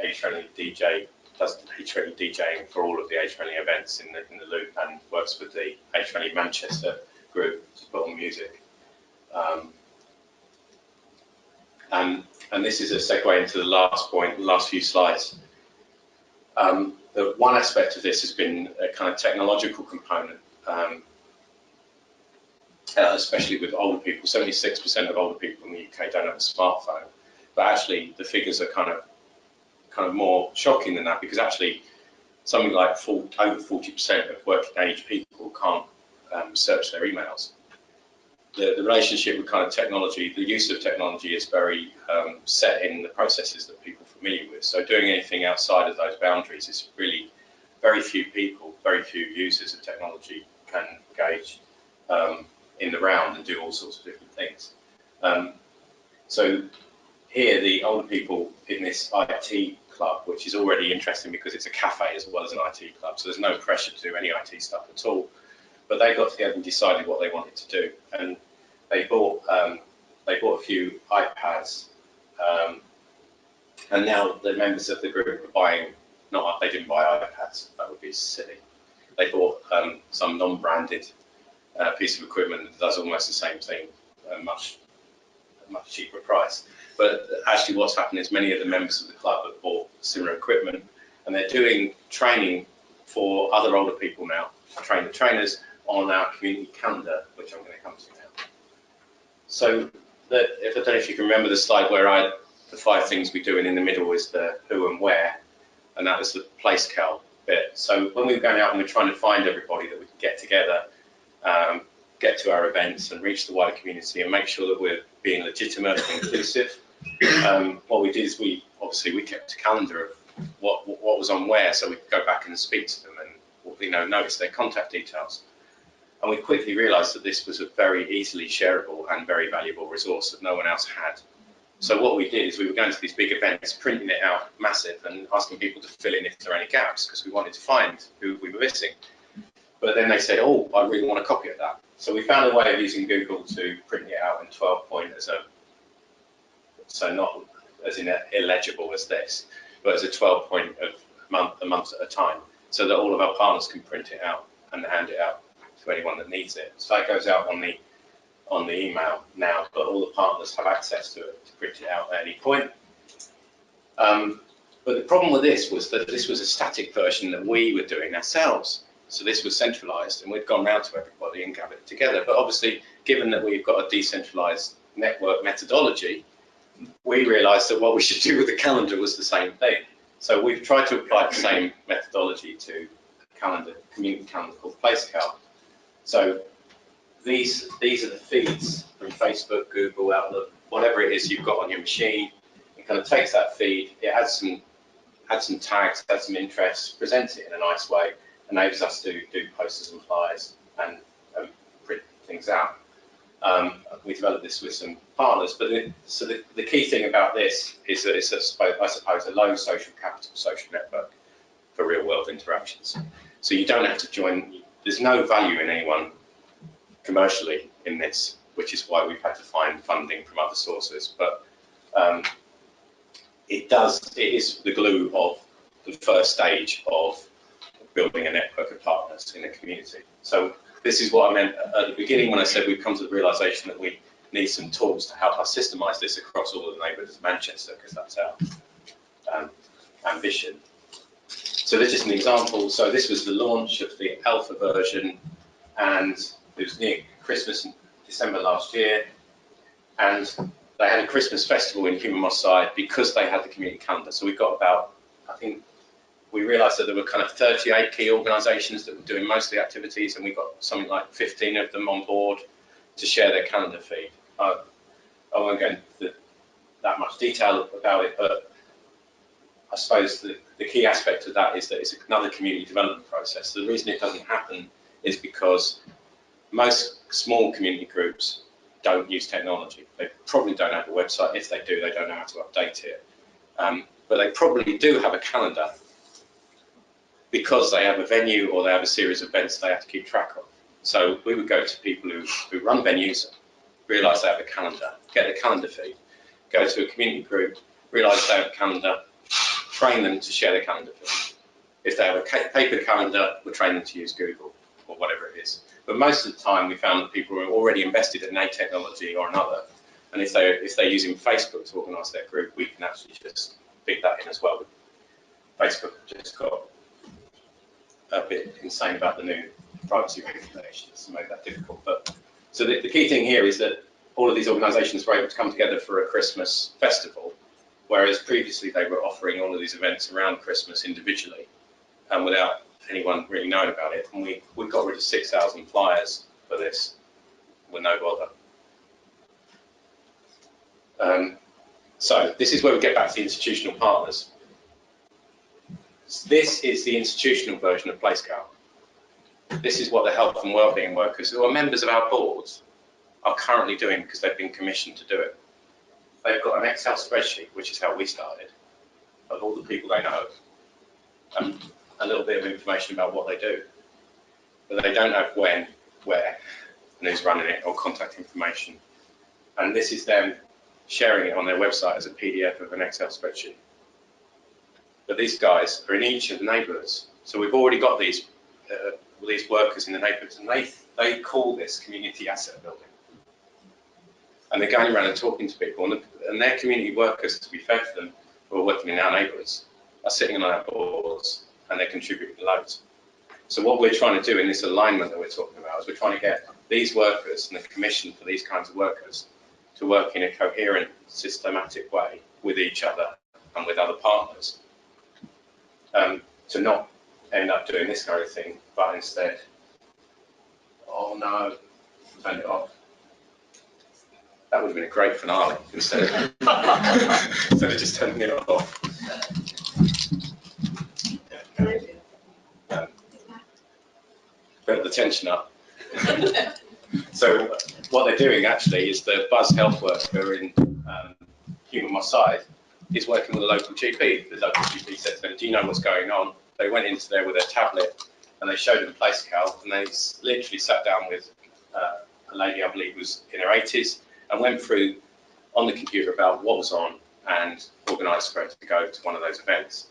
age-friendly DJ, does age-friendly DJing for all of the age-friendly events in the loop, and works with the age-friendly Manchester group to put on music. And this is a segue into the last point, the last few slides. The one aspect of this has been a kind of technological component, especially with older people. 76% of older people in the UK don't have a smartphone, but actually the figures are kind of more shocking than that, because actually something like over 40% of working age people can't search their emails. The relationship with kind of technology, the use of technology is very set in the processes that people are familiar with. So doing anything outside of those boundaries is really very few people, very few users of technology can engage in the round and do all sorts of different things. So here, the older people in this IT club, which is already interesting because it's a cafe as well as an IT club, so there's no pressure to do any IT stuff at all. But they got together and decided what they wanted to do, and they bought a few iPads, and now the members of the group are buying. They didn't buy iPads. That would be silly. They bought some non-branded piece of equipment that does almost the same thing, at a much cheaper price. But actually, what's happened is many of the members of the club have bought similar equipment, and they're doing training for other older people now, train the trainers on our community calendar, which I'm going to come to now. So, I don't know if you can remember the slide where the 5 things we do, and in the middle is the who and where, and that was the place cal bit. So when we were going out and we're trying to find everybody that we could get together, get to our events and reach the wider community and make sure that we're being legitimate and inclusive, what we did is we kept a calendar of what was on where, so we could go back and speak to them and notice their contact details. And we quickly realised that this was a very easily shareable and very valuable resource that no one else had. So what we did is we were going to these big events, printing it out massive and asking people to fill in if there are any gaps, because we wanted to find who we were missing. But then they said, oh, I really want a copy of that. So we found a way of using Google to print it out in 12 point so not as illegible as this, but as a 12 point of a month at a time, so that all of our partners can print it out and hand it out to anyone that needs it. So it goes out on the email now, but all the partners have access to it to print it out at any point. But the problem with this was that this was a static version that we were doing ourselves. So this was centralized, and we'd gone round to everybody and gathered it together. But obviously, given that we've got a decentralized network methodology, we realized that what we should do with the calendar was the same thing. So we've tried to apply the same methodology to calendar, community calendar called PlaceCal. So these are the feeds from Facebook, Google, Outlook, whatever it is you've got on your machine. It kind of takes that feed, it adds some tags, adds some interest, presents it in a nice way, enables us to do posters and flyers and print things out. We developed this with some partners, but the key thing about this is that it's, I suppose, a low social capital social network for real world interactions. So you don't have to join, there's no value in anyone commercially in this, which is why we've had to find funding from other sources. But it is the glue of the first stage of building a network of partners in a community. So this is what I meant at the beginning when I said we've come to the realization that we need some tools to help us systemize this across all of the neighborhoods of Manchester, because that's our ambition. So there's just an example. So this was the launch of the alpha version, and it was near Christmas in December last year, and they had a Christmas festival in Human Moss Side because they had the community calendar. So we got about, I think, we realised that there were kind of 38 key organisations that were doing most of the activities, and we got something like 15 of them on board to share their calendar feed. I won't go into that much detail about it, but I suppose the key aspect of that is that it's another community development process. The reason it doesn't happen is because most small community groups don't use technology. They probably don't have a website. If they do, they don't know how to update it. But they probably do have a calendar because they have a venue or they have a series of events they have to keep track of. So we would go to people who run venues, realise they have a calendar, get a calendar feed, go to a community group, realise they have a calendar, train them to share their calendar feed. If they have a paper calendar, we'll train them to use Google or whatever it is. But most of the time, we found that people are already invested in a technology or another. And if they're using Facebook to organise their group, we can actually just feed that in as well. Facebook just got a bit insane about the new privacy regulations to make that difficult. But so the key thing here is that all of these organisations were able to come together for a Christmas festival, whereas previously they were offering all of these events around Christmas individually and without anyone really knowing about it. And we got rid of 6,000 flyers for this with no bother. So this is where we get back to the institutional partners. This is the institutional version of PlaceCal. This is what the health and wellbeing workers who are members of our boards are currently doing because they've been commissioned to do it. They've got an Excel spreadsheet, which is how we started, of all the people they know, and a little bit of information about what they do. But they don't have when, where, and who's running it, or contact information. And this is them sharing it on their website as a PDF of an Excel spreadsheet. But these guys are in each of the neighbourhoods. So we've already got these workers in the neighbourhoods, and they call this community asset building. And they're going around and talking to people, and their community workers, to be fair to them, who are working in our neighbourhoods, are sitting on our boards, and they're contributing loads. So what we're trying to do in this alignment that we're talking about is we're trying to get these workers and the commission for these kinds of workers to work in a coherent, systematic way with each other and with other partners, to not end up doing this kind of thing, but instead, oh no, turn it off. That would have been a great finale instead of just turning it off. Built the tension up. So what they're doing actually is the Buzz health worker in Human Moss Side is working with a local GP. The local GP said to them, do you know what's going on? They went into there with their tablet and they showed them PlaceCal, and they literally sat down with a lady, I believe was in her 80s, and went through on the computer about what was on and organised for her to go to one of those events.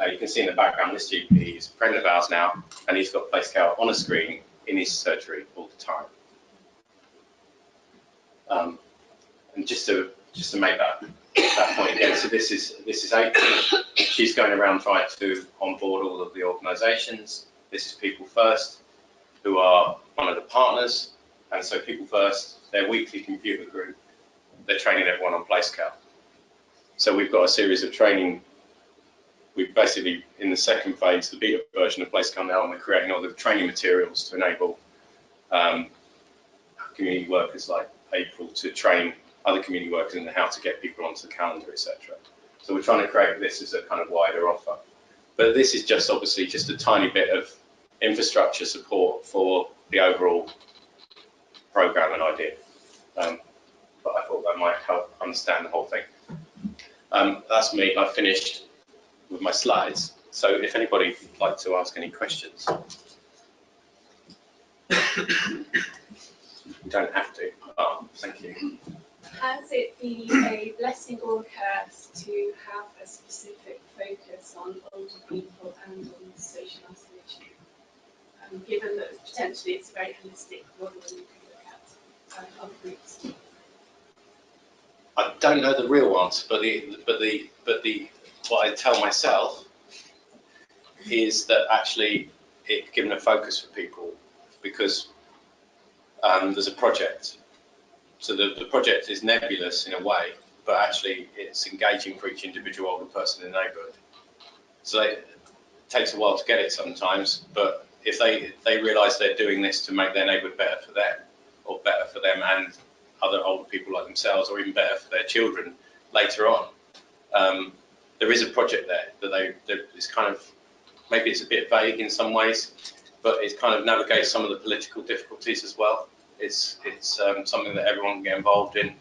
You can see in the background, this GP is a friend of ours now, and he's got PlaceCal on a screen in his surgery all the time. And just to make that point again, so this is April. She's going around trying to onboard all of the organisations. This is People First, who are one of the partners, and so People First, their weekly computer group, they're training everyone on PlaceCal. So we've got a series of training we've basically, in the second phase, the beta version of Place come out, and we're creating all the training materials to enable community workers like April to train other community workers in how to get people onto the calendar, etc. So we're trying to create this as a kind of wider offer. But this is just obviously just a tiny bit of infrastructure support for the overall program and idea. But I thought that might help understand the whole thing. That's me. I've finished with my slides. So if anybody would like to ask any questions, you don't have to. Oh, thank you. Has it been a blessing or a curse to have a specific focus on older people and on social isolation? Given that potentially it's a very holistic model and you can look at other groups. I don't know the real answer, but what I tell myself is that actually it's given a focus for people because there's a project. So the project is nebulous in a way, but actually it's engaging for each individual older person in the neighbourhood. So it takes a while to get it sometimes, but if they realise they're doing this to make their neighbourhood better for them, or better for them and other older people like themselves, or even better for their children later on, there is a project there that it's kind of, maybe it's a bit vague in some ways, but it kind of navigates some of the political difficulties as well. It's something that everyone can get involved in.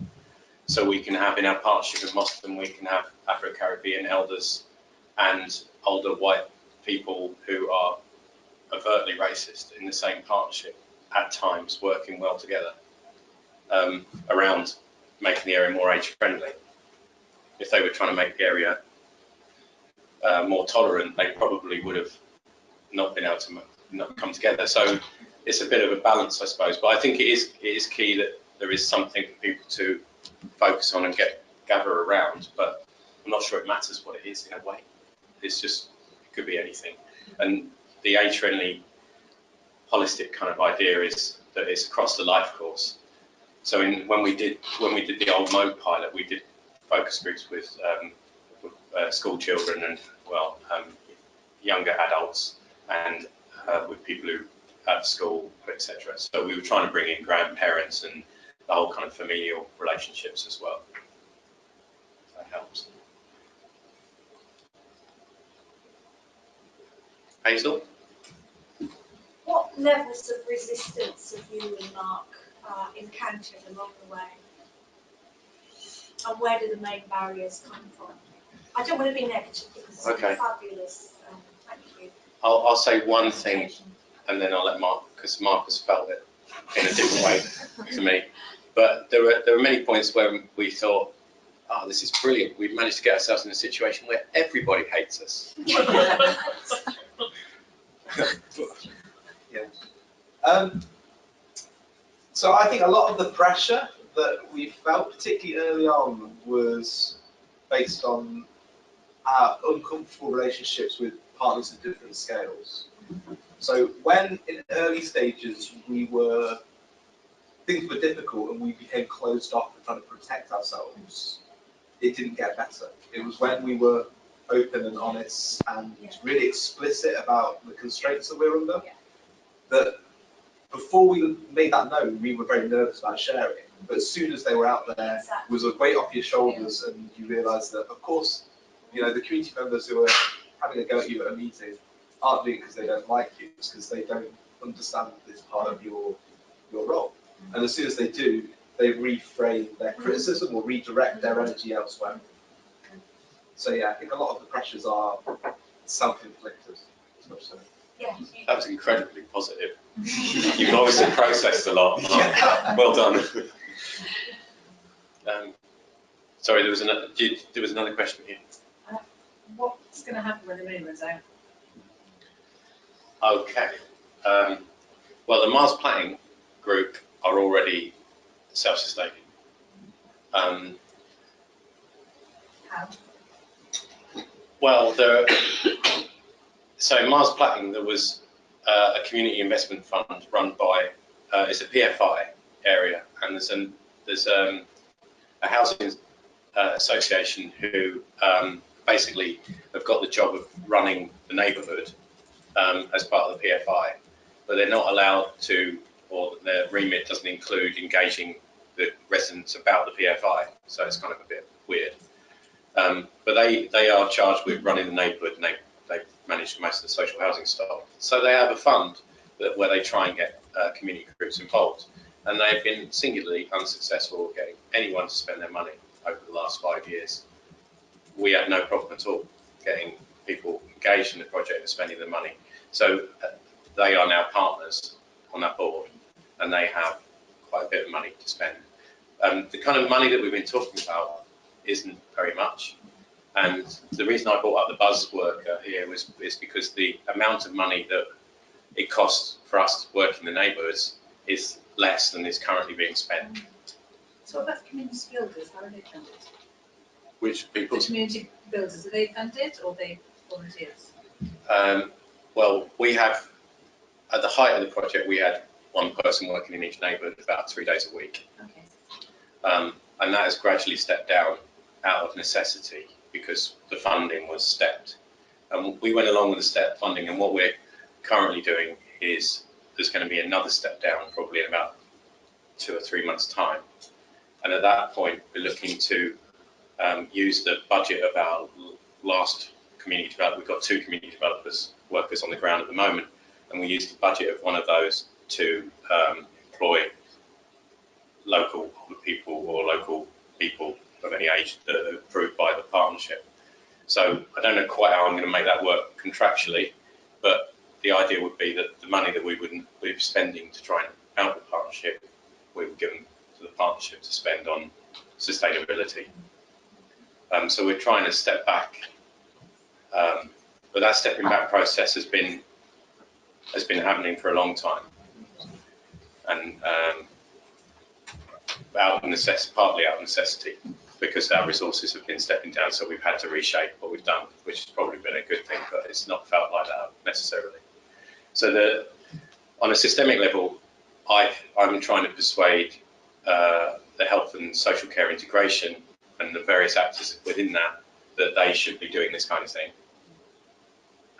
So we can have in our partnership with Moston, we can have Afro-Caribbean elders and older white people who are overtly racist in the same partnership at times, working well together around making the area more age friendly. If they were trying to make the area more tolerant, they probably would have not been able to not come together. So it's a bit of a balance, I suppose. But I think it is key that there is something for people to focus on and gather around. But I'm not sure it matters what it is in a way. It's just, it could be anything. And the age-friendly, holistic kind of idea is that it's across the life course. So when we did the old mode pilot, we did focus groups with school children and younger adults and with people who have school, etc. So we were trying to bring in grandparents and the whole kind of familial relationships as well. That helps. Hazel? What levels of resistance have you and Mark encountered along the way? And where do the main barriers come from? I don't want to be negative because it's fabulous. Thank you. I'll say one thing and then I'll let Mark, because Mark has felt it in a different way to me. But there were many points where we thought, oh, this is brilliant. We've managed to get ourselves in a situation where everybody hates us. Yeah. So I think a lot of the pressure that we felt, particularly early on, was based on our uncomfortable relationships with partners at different scales. So when in early stages things were difficult and we became closed off and trying to protect ourselves, it didn't get better. It was when we were open and honest and really explicit about the constraints that we're under, that before we made that known, we were very nervous about sharing. But as soon as they were out there, it was a weight off your shoulders, and you realise that, of course, you know, the community members who are having a go at you at a meeting aren't doing it because they don't like you, it's because they don't understand this part of your role. And as soon as they do, they reframe their criticism or redirect their energy elsewhere. So yeah, I think a lot of the pressures are self-inflicted. Yeah. That was incredibly positive. You've obviously processed a lot. Yeah. Well done. Sorry, there was another question here. What's going to happen when the moon runs out? Okay. Well, the Mars Planning group are already self-sustaining. How? Well, so Mars Planning, there was a community investment fund run by, it's a PFI area, and there's a housing association who basically have got the job of running the neighbourhood as part of the PFI, but they're not allowed to, or their remit doesn't include engaging the residents about the PFI, so it's kind of a bit weird. But they are charged with running the neighbourhood, and they manage most of the social housing stock. So they have a fund where they try and get community groups involved, and they've been singularly unsuccessful at getting anyone to spend their money over the last 5 years. We had no problem at all getting people engaged in the project and spending the money. So they are now partners on that board, and they have quite a bit of money to spend. The kind of money that we've been talking about isn't very much. And the reason I brought up the buzz worker here is because the amount of money that it costs for us to work in the neighbourhoods is less than is currently being spent. So about community builders, how are they funded? Which people? The community builders, are they funded or are they volunteers? Well, we have, at the height of the project, we had one person working in each neighbourhood about 3 days a week. Okay. And that has gradually stepped down out of necessity because the funding was stepped. And we went along with the step funding, and what we're currently doing is there's going to be another step down probably in about 2 or 3 months' time. And at that point, we're looking to use the budget of our last community development. We've got 2 community developers, workers on the ground at the moment, and we use the budget of one of those to employ local people or local people of any age that are approved by the partnership. So I don't know quite how I'm going to make that work contractually, but the idea would be that the money that we'd be spending to try and help the partnership, we would give them to the partnership to spend on sustainability. So we're trying to step back, but that stepping back process has been happening for a long time, and partly out of necessity, because our resources have been stepping down, so we've had to reshape what we've done, which has probably been a good thing, but it's not felt like that necessarily. So on a systemic level, I'm trying to persuade the health and social care integration and the various actors within that they should be doing this kind of thing,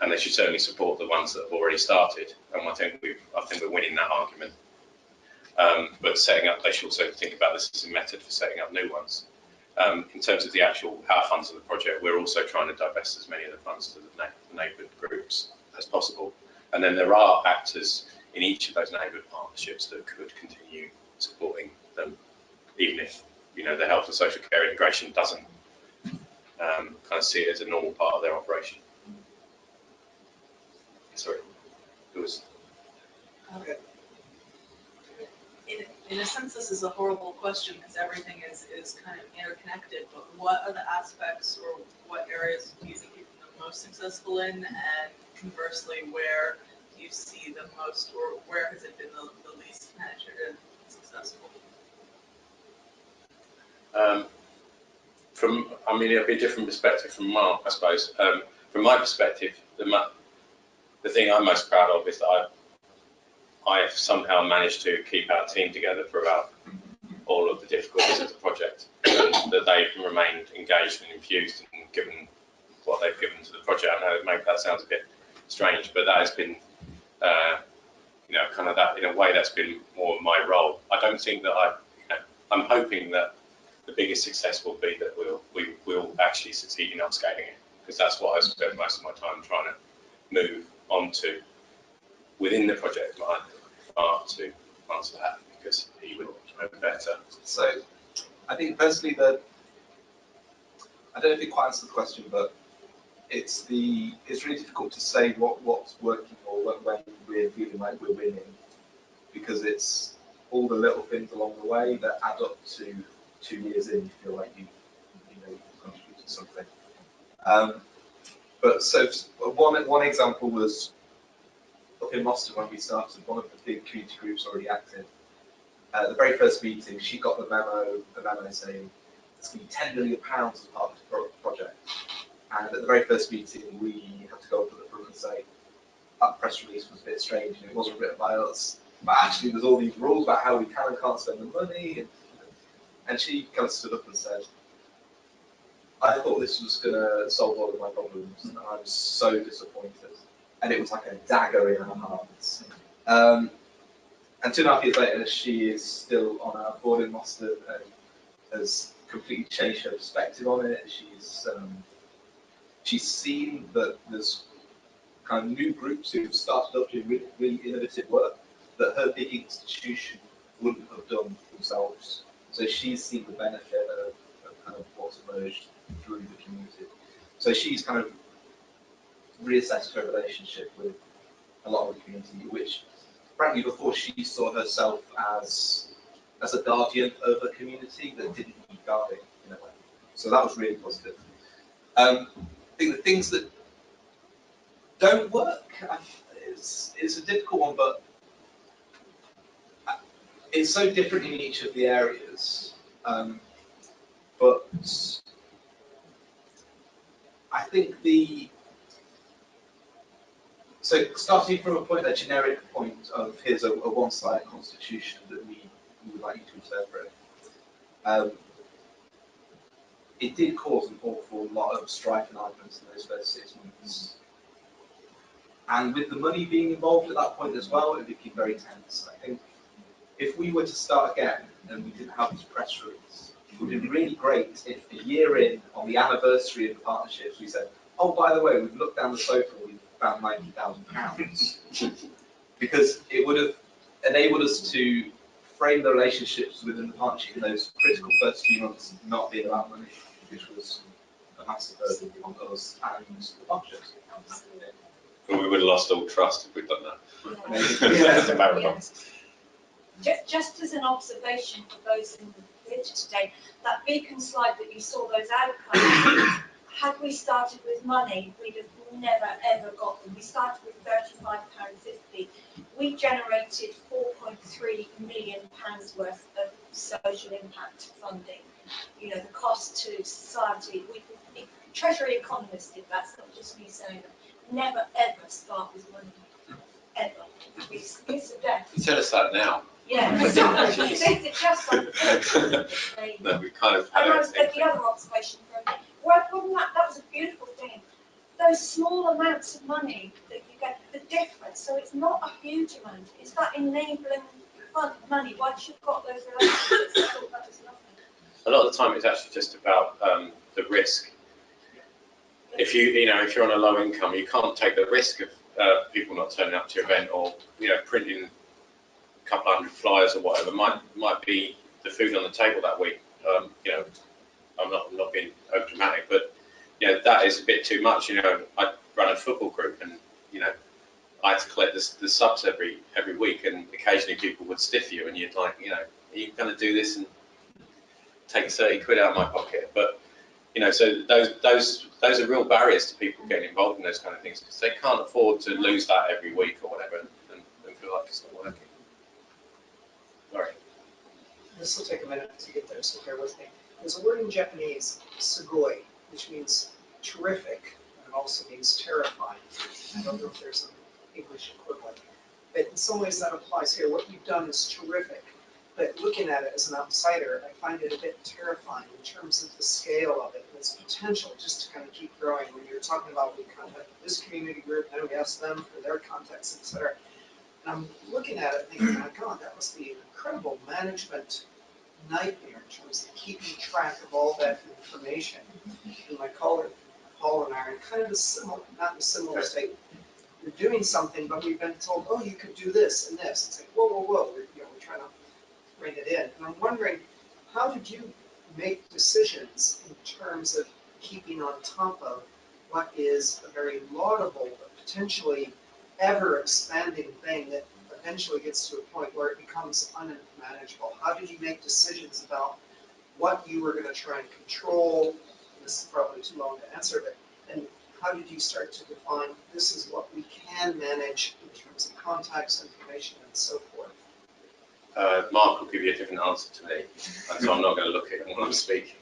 and they should certainly support the ones that have already started. And I think we're winning that argument. But setting up, they should also think about this as a method for setting up new ones. In terms of our funds of the project, we're also trying to divest as many of the funds to the neighbourhood groups as possible. And then there are actors in each of those neighbourhood partnerships that could continue supporting them, even if the health and social care integration doesn't kind of see it as a normal part of their operation. Sorry, it was. Okay. In a sense, this is a horrible question because everything is kind of interconnected, but what are the aspects or what areas do you think you've been the most successful in, and conversely, where do you see the most, or where has it been the least penetrative and successful? It'll be a different perspective from Mark, I suppose. From my perspective, the thing I'm most proud of is that I've somehow managed to keep our team together throughout all of the difficulties of the project, and that they've remained engaged and infused and given what they've given to the project. I know that sounds a bit strange, but that has been, kind of that, in a way, that's been more of my role. I don't think that I'm hoping that the biggest success will be that we'll actually succeed in upscaling it, because that's what I spent most of my time trying to move on to within the project line to answer that, because he would know better. So I think personally that, I don't know if it quite answers the question, but it's really difficult to say what's working or when we're feeling like we're winning, because it's all the little things along the way that add up to 2 years in, you feel like you've contributed something. But so one example was up in Moston when we started, one of the big community groups already active. The very first meeting, she got the memo saying it's going to be £10 million as part of the project. And at the very first meeting, we had to go up to the front and say that press release was a bit strange and it wasn't written by us. But actually, there's all these rules about how we can and can't spend the money. And she kind of stood up and said, I thought this was going to solve all of my problems, and I was so disappointed. And it was like a dagger in our hearts. And 2.5 years later, she is still on our board in Mostert and has completely changed her perspective on it. She's seen that there's kind of new groups who've started up doing really, really innovative work that her big institution wouldn't have done themselves. So she's seen the benefit of kind of what's emerged through the community. So she's kind of reassessed her relationship with a lot of the community, which frankly before she saw herself as a guardian of a community that didn't need guarding in a way. So that was really positive. I think the things that don't work is a difficult one, but it's so different in each of the areas. But I think so starting from a generic point of here's a one-sided constitution that we would like you to interpret. It did cause an awful lot of strife and arguments in those first 6 months. And with the money being involved at that point as well, it became very tense. I think if we were to start again and we didn't have this press release, it would be really great if a year in, on the anniversary of the partnerships, we said, oh, by the way, we've looked down the sofa, we've found £90,000. Because it would have enabled us to frame the relationships within the partnership in those critical first few months, not being about money, which was a massive burden on us and the partnerships. But we would have lost all trust if we'd done that. Yeah. As a marathon. Just as an observation for those in the theatre today, that beacon slide that you saw, those outcomes, had we started with money, we'd have never ever got them. We started with £35.50. We generated £4.3 million worth of social impact funding. You know, the cost to society. Treasury economists did that, it's not just me saying that. Never ever start with money. Ever. It's a death. You tell us that now. Yeah, exactly. It's just like No, we kind of. And I was the other observation from wasn't that was a beautiful thing. Those small amounts of money that you get, the difference. So it's not a huge amount. It's that enabling fund money. Once you've got those relationships, I thought that was nothing. A lot of the time, it's actually just about the risk. If you're on a low income, you can't take the risk of people not turning up to your event, or printing a couple hundred flyers or whatever. Might be the food on the table that week. I'm not being over dramatic, but that is a bit too much. I run a football group, and I had to collect the subs every week, and occasionally people would stiff you, and you'd like, are you going to do this and take 30 quid out of my pocket? But so those are real barriers to people getting involved in those kind of things, because they can't afford to lose that every week or whatever and feel like it's not working. Sorry. This will take a minute to get there, so bear with me. There's a word in Japanese, sugoi, which means terrific, and it also means terrifying. I don't know if there's an English equivalent, but in some ways that applies here. What you've done is terrific, but looking at it as an outsider, I find it a bit terrifying in terms of the scale of it and its potential just to kind of keep growing. When you're talking about we contact this community group, then we ask them for their contacts, etc. And I'm looking at it thinking, my God, that must be an incredible management nightmare in terms of keeping track of all that information. And my colleague Paul and I are in kind of a similar, not a similar state. We're doing something, but we've been told, oh, you could do this and this. It's like, whoa, whoa, whoa. We're trying to bring it in. And I'm wondering, how did you make decisions in terms of keeping on top of what is a very laudable, but potentially ever expanding thing that eventually gets to a point where it becomes unmanageable? How did you make decisions about what you were going to try and control? This is probably too long to answer, but and how did you start to define this is what we can manage in terms of contacts, information, and so forth? Mark will give you a different answer to me, and so I'm not going to look at him when I'm speaking.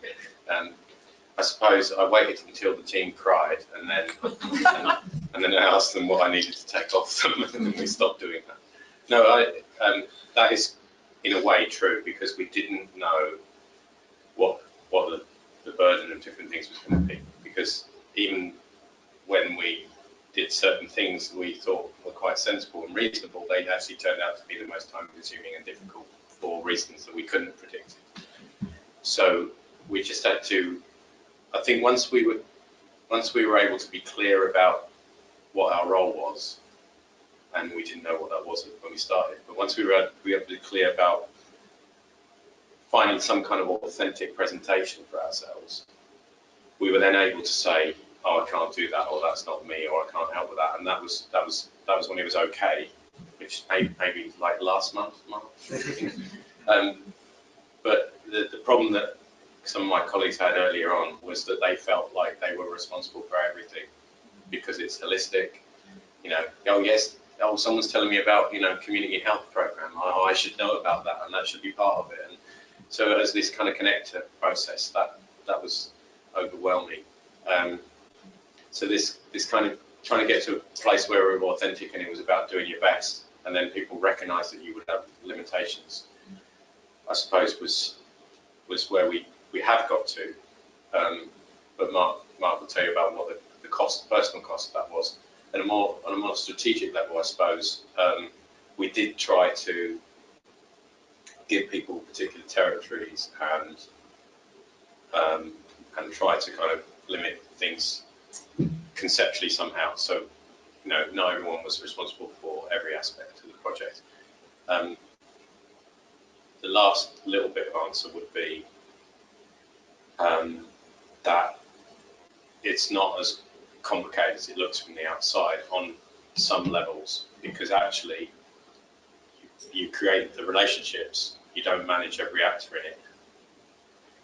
I suppose I waited until the team cried, and then I asked them what I needed to take off them, and then we stopped doing that. No, that is in a way true, because we didn't know what the burden of different things was going to be, because even when we did certain things we thought were quite sensible and reasonable, they actually turned out to be the most time consuming and difficult for reasons that we couldn't predict. So we just had to, I think once we were able to be clear about what our role was, and we didn't know what that was when we started, but once we were able to be clear about finding some kind of authentic presentation for ourselves, we were then able to say, oh, I can't do that, or that's not me, or I can't help with that. And that was when it was okay, which maybe like last month. But the problem that some of my colleagues had earlier on was that they felt like they were responsible for everything because it's holistic. You know, oh yes, oh someone's telling me about, you know, community health program. Oh, I should know about that, and that should be part of it. And so as this kind of connector process, that was overwhelming. So this kind of trying to get to a place where we were authentic and it was about doing your best, and then people recognise that you would have limitations, I suppose was where we have got to. But Mark will tell you about what the cost, personal cost of that was. And on a more strategic level, I suppose, we did try to give people particular territories and try to kind of limit things conceptually somehow. So, you know, not everyone was responsible for every aspect of the project. The last little bit of answer would be that it's not as complicated as it looks from the outside on some levels, because actually you create the relationships, you don't manage every actor in it.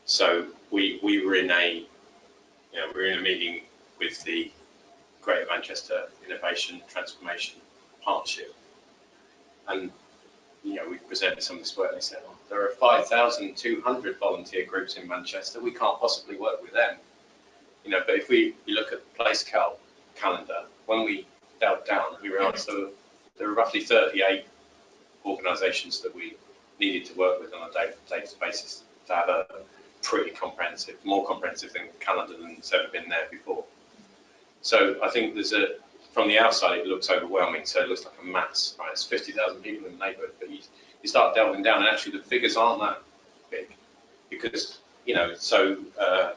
So we were in a meeting with the Greater Manchester Innovation Transformation Partnership, and you know, we presented some of this work and they said, oh, there are 5,200 volunteer groups in Manchester, we can't possibly work with them. You know, but if you look at the place calendar, when we delved down, we realised there were roughly 38 organisations that we needed to work with on a day-to-day basis to have a pretty comprehensive, more comprehensive calendar than's ever been there before. So I think from the outside it looks overwhelming, so it looks like a mass, right? It's 50,000 people in the neighbourhood, but you start delving down and actually the figures aren't that big, because, you know, so I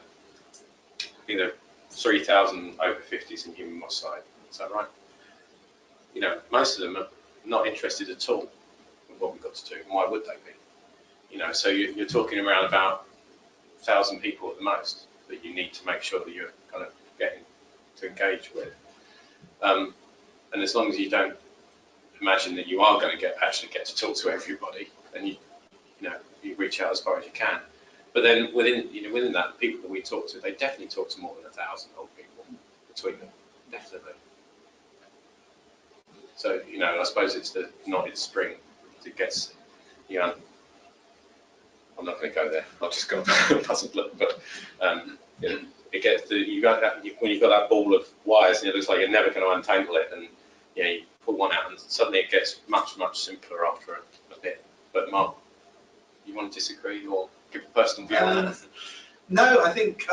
think there are 3,000 over 50s in Human Moss side, is that right? You know, most of them are not interested at all in what we've got to do, and why would they be? You know, so you're talking around about 1,000 people at the most that you need to make sure that you're kind of getting to engage with. And as long as you don't imagine that you are going to actually get to talk to everybody, then you reach out as far as you can. But then within that, the people that we talk to, they definitely talk to more than 1,000 old people between them, definitely. So, you know, I suppose it's the knotted string that gets, you know, I'm not going to go there. I'll just go puzzle look, but you know, it gets when you've got that ball of wires, and it looks like you're never going to untangle it, and you know, you pull one out, and suddenly it gets much simpler after a bit. But Mark, you want to disagree or give a personal view on that? No, I think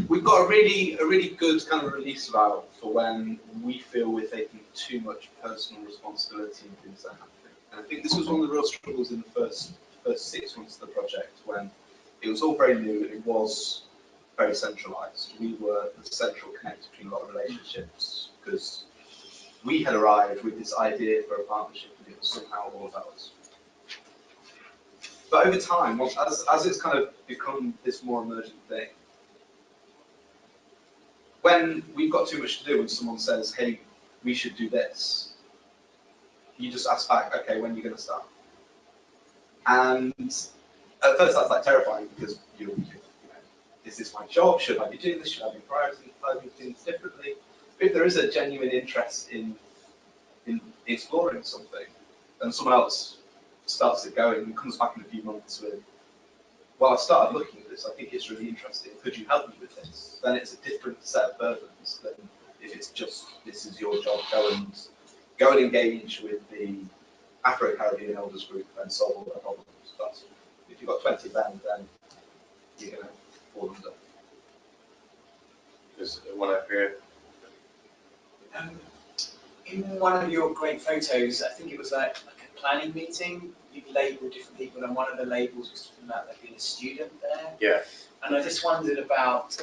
we've got a really good kind of release valve for when we feel we're taking too much personal responsibility in things that happen. And I think this was one of the real struggles in the first 6 months of the project, when it was all very new, it was very centralised. We were the central connector between a lot of relationships, because we had arrived with this idea for a partnership and it was somehow all of ours. But over time, as it's kind of become this more emergent thing, when we've got too much to do and someone says, hey, we should do this, you just ask back, okay, when are you going to start? And at first that's like terrifying, because you know, is this my job? Should I be doing this? Should I be prioritizing things differently? But if there is a genuine interest in exploring something, and someone else starts it going and comes back in a few months with, well, I've started looking at this, I think it's really interesting, could you help me with this? Then it's a different set of burdens than if it's just, this is your job, go and engage with the Afro-Caribbean Elders Group and solve all their problems. But if you've got 20 of them, then fall under. There's one over here. In one of your great photos, I think it was like a planning meeting, you labelled different people, and one of the labels was talking about there being a student there. Yeah. And I just wondered about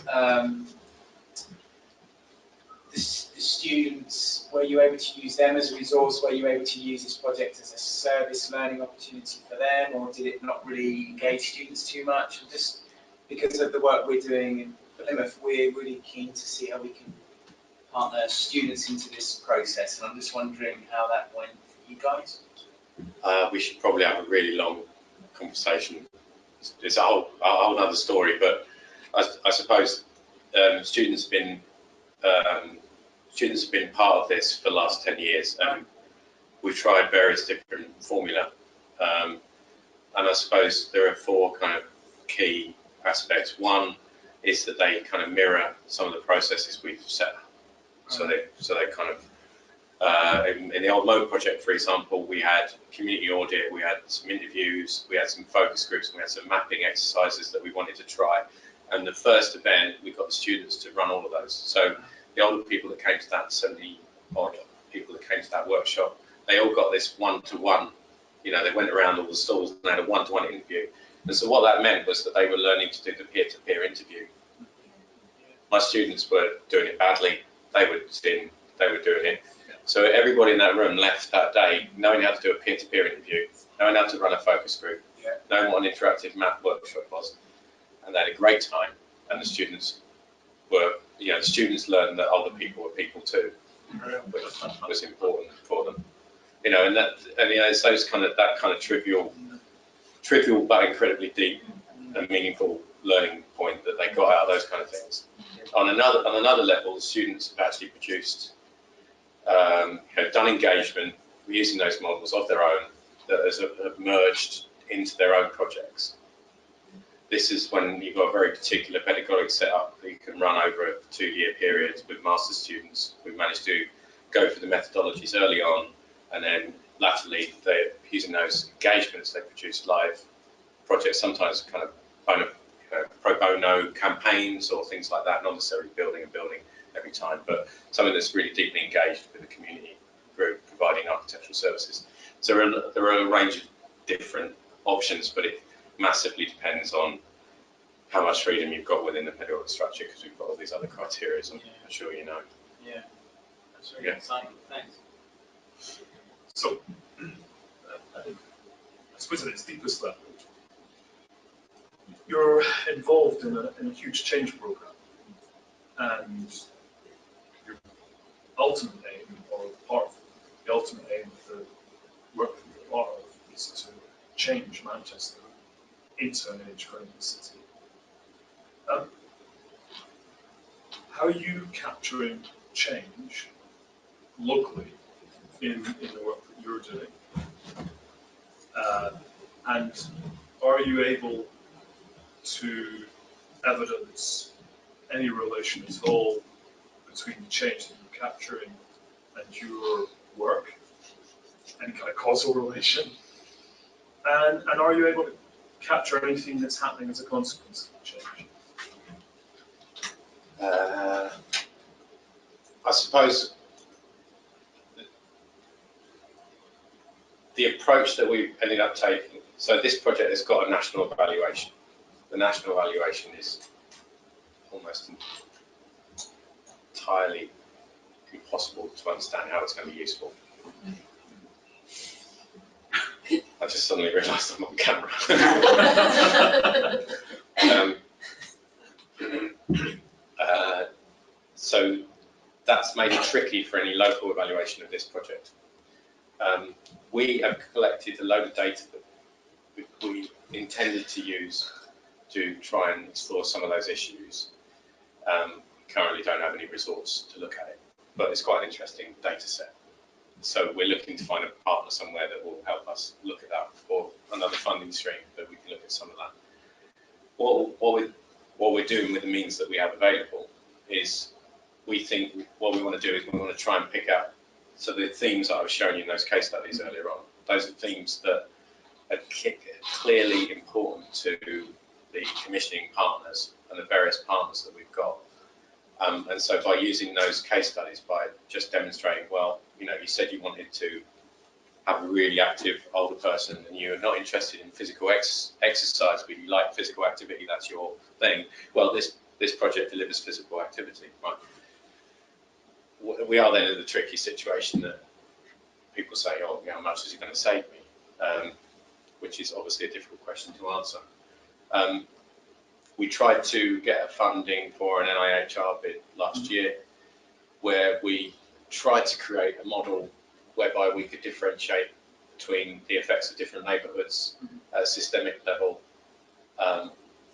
the students. Were you able to use them as a resource? Were you able to use this project as a service learning opportunity for them, or did it not really engage students too much? And just because of the work we're doing in Plymouth, we're really keen to see how we can partner students into this process, and I'm just wondering how that went for you guys. We should probably have a really long conversation. It's a whole other story, but I suppose students have been part of this for the last 10 years, and we've tried various different formula. And I suppose there are 4 kind of key aspects. One is that they kind of mirror some of the processes we've set up. So they kind of, in the old mode project, for example, we had community audit, we had some interviews, we had some focus groups, we had some mapping exercises that we wanted to try. And the first event, we got the students to run all of those. So the older people that came to that, 70 odd people that came to that workshop, they all got this one-to-one, you know, they went around all the stalls and had a one-to-one interview. And so what that meant was that they were learning to do the peer-to-peer interview. My students were doing it badly. They were doing it. So everybody in that room left that day knowing how to do a peer-to-peer interview, knowing how to run a focus group, knowing what an interactive map workshop was, and they had a great time. And the students were, you know, the students learned that other people were people too, which was important for them. You know, and you know, it's those that kind of trivial but incredibly deep and meaningful learning point that they got out of those kind of things. On another level, the students have actually produced, done engagement using those models of their own that have merged into their own projects. This is when you've got a very particular pedagogic setup that you can run over a 2-year period with master's students. We've managed to go through the methodologies early on, and then latterly, they're using those engagements, they produce live projects, sometimes kind of pro bono campaigns or things like that, not necessarily building every time, but something that's really deeply engaged with the community group providing architectural services. So there are a range of different options, but it massively depends on how much freedom you've got within the pedagogical structure, because we've got all these other criteria, I'm sure you know. Yeah, that's really exciting. Thanks. So, I suppose at its deepest level, you're involved in a huge change program, and your ultimate aim, or part of the ultimate aim of the work that you're part of, is to change Manchester into an age-friendly city. How are you capturing change locally in the work that you're doing? And are you able to evidence any relation at all between the change that you're capturing and your work? Any kind of causal relation? And are you able to capture anything that's happening as a consequence of the change? I suppose the approach that we ended up taking, so this project has got a national evaluation. The national evaluation is almost entirely impossible to understand how it's going to be useful. I just suddenly realised I'm on camera. So that's made it tricky for any local evaluation of this project. We have collected a load of data that we intended to use to try and explore some of those issues. Currently don't have any resource to look at it, but it's quite an interesting data set. So we're looking to find a partner somewhere that will help us look at that, or another funding stream that we can look at some of that. What we're doing with the means that we have available is, we think what we want to do is we want to try and pick out, so the themes that I was showing you in those case studies earlier on, those are themes that are clearly important to the commissioning partners and the various partners that we've got. And so by using those case studies, by just demonstrating, well, you know, you said you wanted to have a really active older person and you're not interested in physical exercise, but you like physical activity, that's your thing. Well, this project delivers physical activity, right? We are then in the tricky situation that people say, oh, how much is it going to save me? Which is obviously a difficult question to answer. We tried to get a funding for an NIHR bid last year, where we tried to create a model whereby we could differentiate between the effects of different neighbourhoods at a systemic level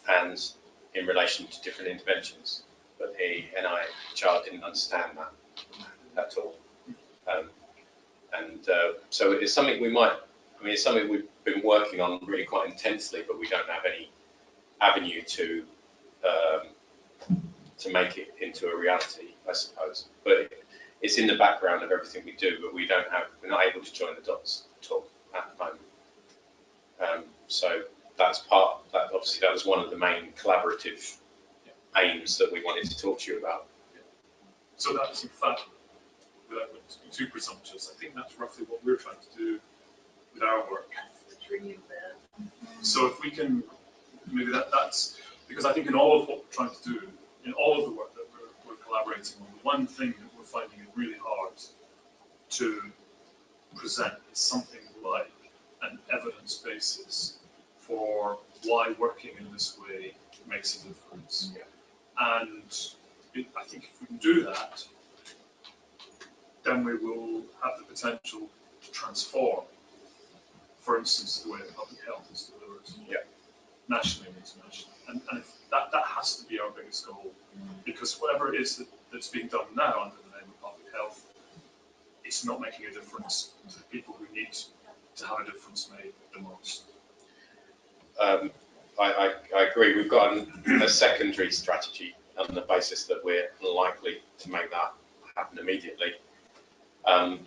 and in relation to different interventions. But the NIHR didn't understand that at all. So it's something we might, I mean, it's something we've been working on really quite intensely, but we don't have any avenue to make it into a reality, I suppose. But it's in the background of everything we do, but we're not able to join the dots at all at the moment. So that's that obviously that was one of the main collaborative aims that we wanted to talk to you about. So that's in fact, without being too presumptuous, I think that's roughly what we're trying to do with our work. So if we can, maybe that's, because I think in all of what we're trying to do, in all of the work that we're collaborating on, the one thing that we're finding it really hard to present is something like an evidence basis for why working in this way makes a difference. Yeah. And I think if we can do that, then we will have the potential to transform, for instance, the way that public health is delivered, nationally and internationally. And if that has to be our biggest goal, because whatever it is that's being done now under the name of public health, it's not making a difference to the people who need to have a difference made the most. I agree. We've got a secondary strategy on the basis that we're unlikely to make that happen immediately.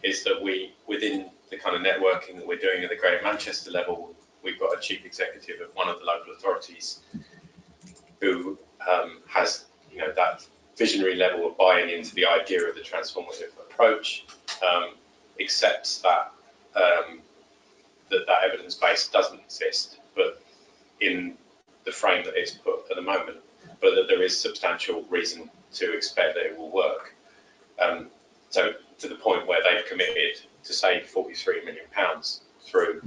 Is that within the kind of networking that we're doing at the Greater Manchester level, we've got a chief executive of one of the local authorities who has, you know, that visionary level of buying into the idea of the transformative approach, accepts that that evidence base doesn't exist, but in the frame that it's put at the moment, but that there is substantial reason to expect that it will work. So to the point where they've committed to save £43 million through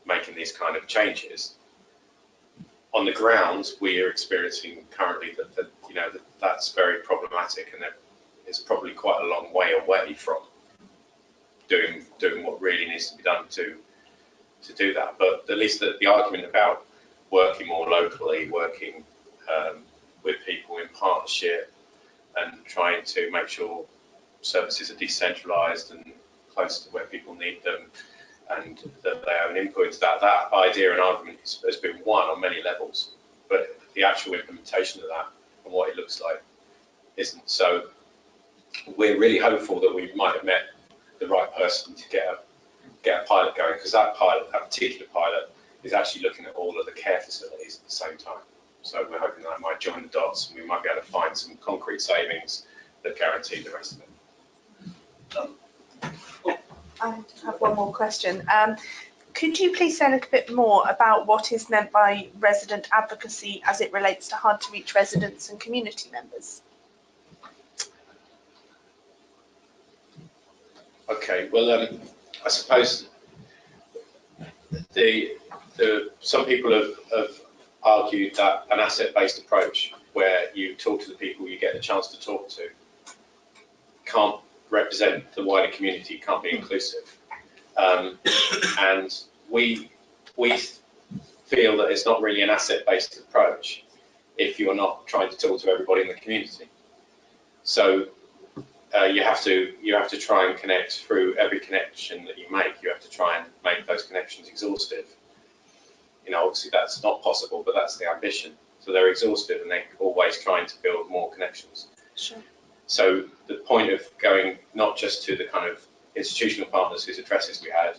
making these kind of changes. On the ground, we are experiencing currently that you know, that's very problematic, and it's probably quite a long way away from doing what really needs to be done to do that. But at least the argument about working more locally, working with people in partnership, and trying to make sure services are decentralised and close to where people need them, and that they have an input into that idea and argument has been won on many levels, but the actual implementation of that and what it looks like isn't. So we're really hopeful that we might have met the right person to get a pilot going, because that particular pilot is actually looking at all of the care facilities at the same time. So we're hoping that might join the dots and we might be able to find some concrete savings that guarantee the rest of it. I have one more question. Could you please say a little bit more about what is meant by resident advocacy as it relates to hard to reach residents and community members? Okay, well, I suppose some people have argued that an asset-based approach, where you talk to the people you get the chance to talk to, can't represent the wider community, can't be inclusive. And we feel that it's not really an asset-based approach if you're not trying to talk to everybody in the community. So you have to try and connect through every connection that you make. You have to try and make those connections exhaustive. You know, obviously that's not possible, but that's the ambition. So they're exhaustive and they're always trying to build more connections. Sure. So the point of going not just to the kind of institutional partners whose addresses we had,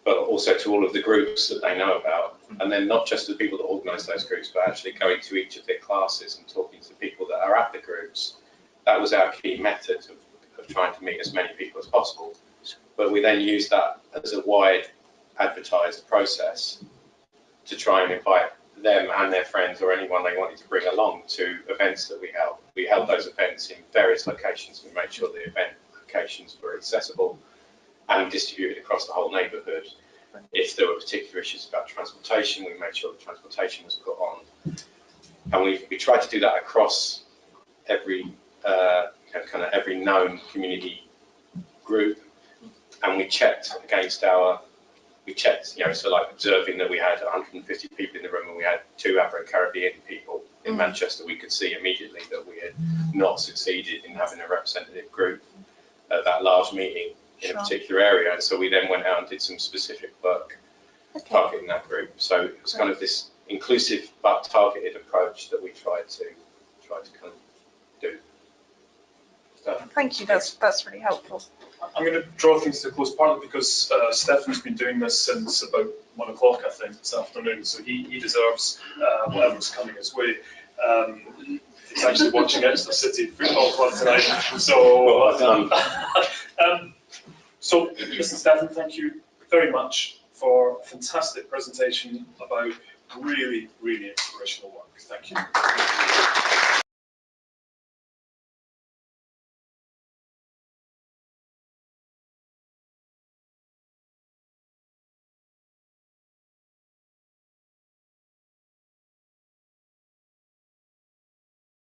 but also to all of the groups that they know about. And then not just the people that organise those groups, but actually going to each of their classes and talking to the people that are at the groups. That was our key method of trying to meet as many people as possible. But we then used that as a wide advertised process to try and invite them and their friends or anyone they wanted to bring along to events that we held. We held those events in various locations. We made sure the event locations were accessible and distributed across the whole neighbourhood. If there were particular issues about transportation, we made sure the transportation was put on. And we tried to do that across every kind of every known community group, and we checked against so like observing that we had 150 people in the room and we had 2 Afro-Caribbean people in Manchester, we could see immediately that we had not succeeded in having a representative group at that large meeting in a particular area. And so we then went out and did some specific work targeting that group. So it was kind of this inclusive but targeted approach that we tried to kind of do. So, Thank you, that's really helpful. I'm going to draw things to a close, partly because Stefan's been doing this since about 1 o'clock, I think, this afternoon, so he deserves whatever's coming his way. He's actually watching Exeter City Football Club tonight, so so listen, Stefan, thank you very much for a fantastic presentation about really, really inspirational work.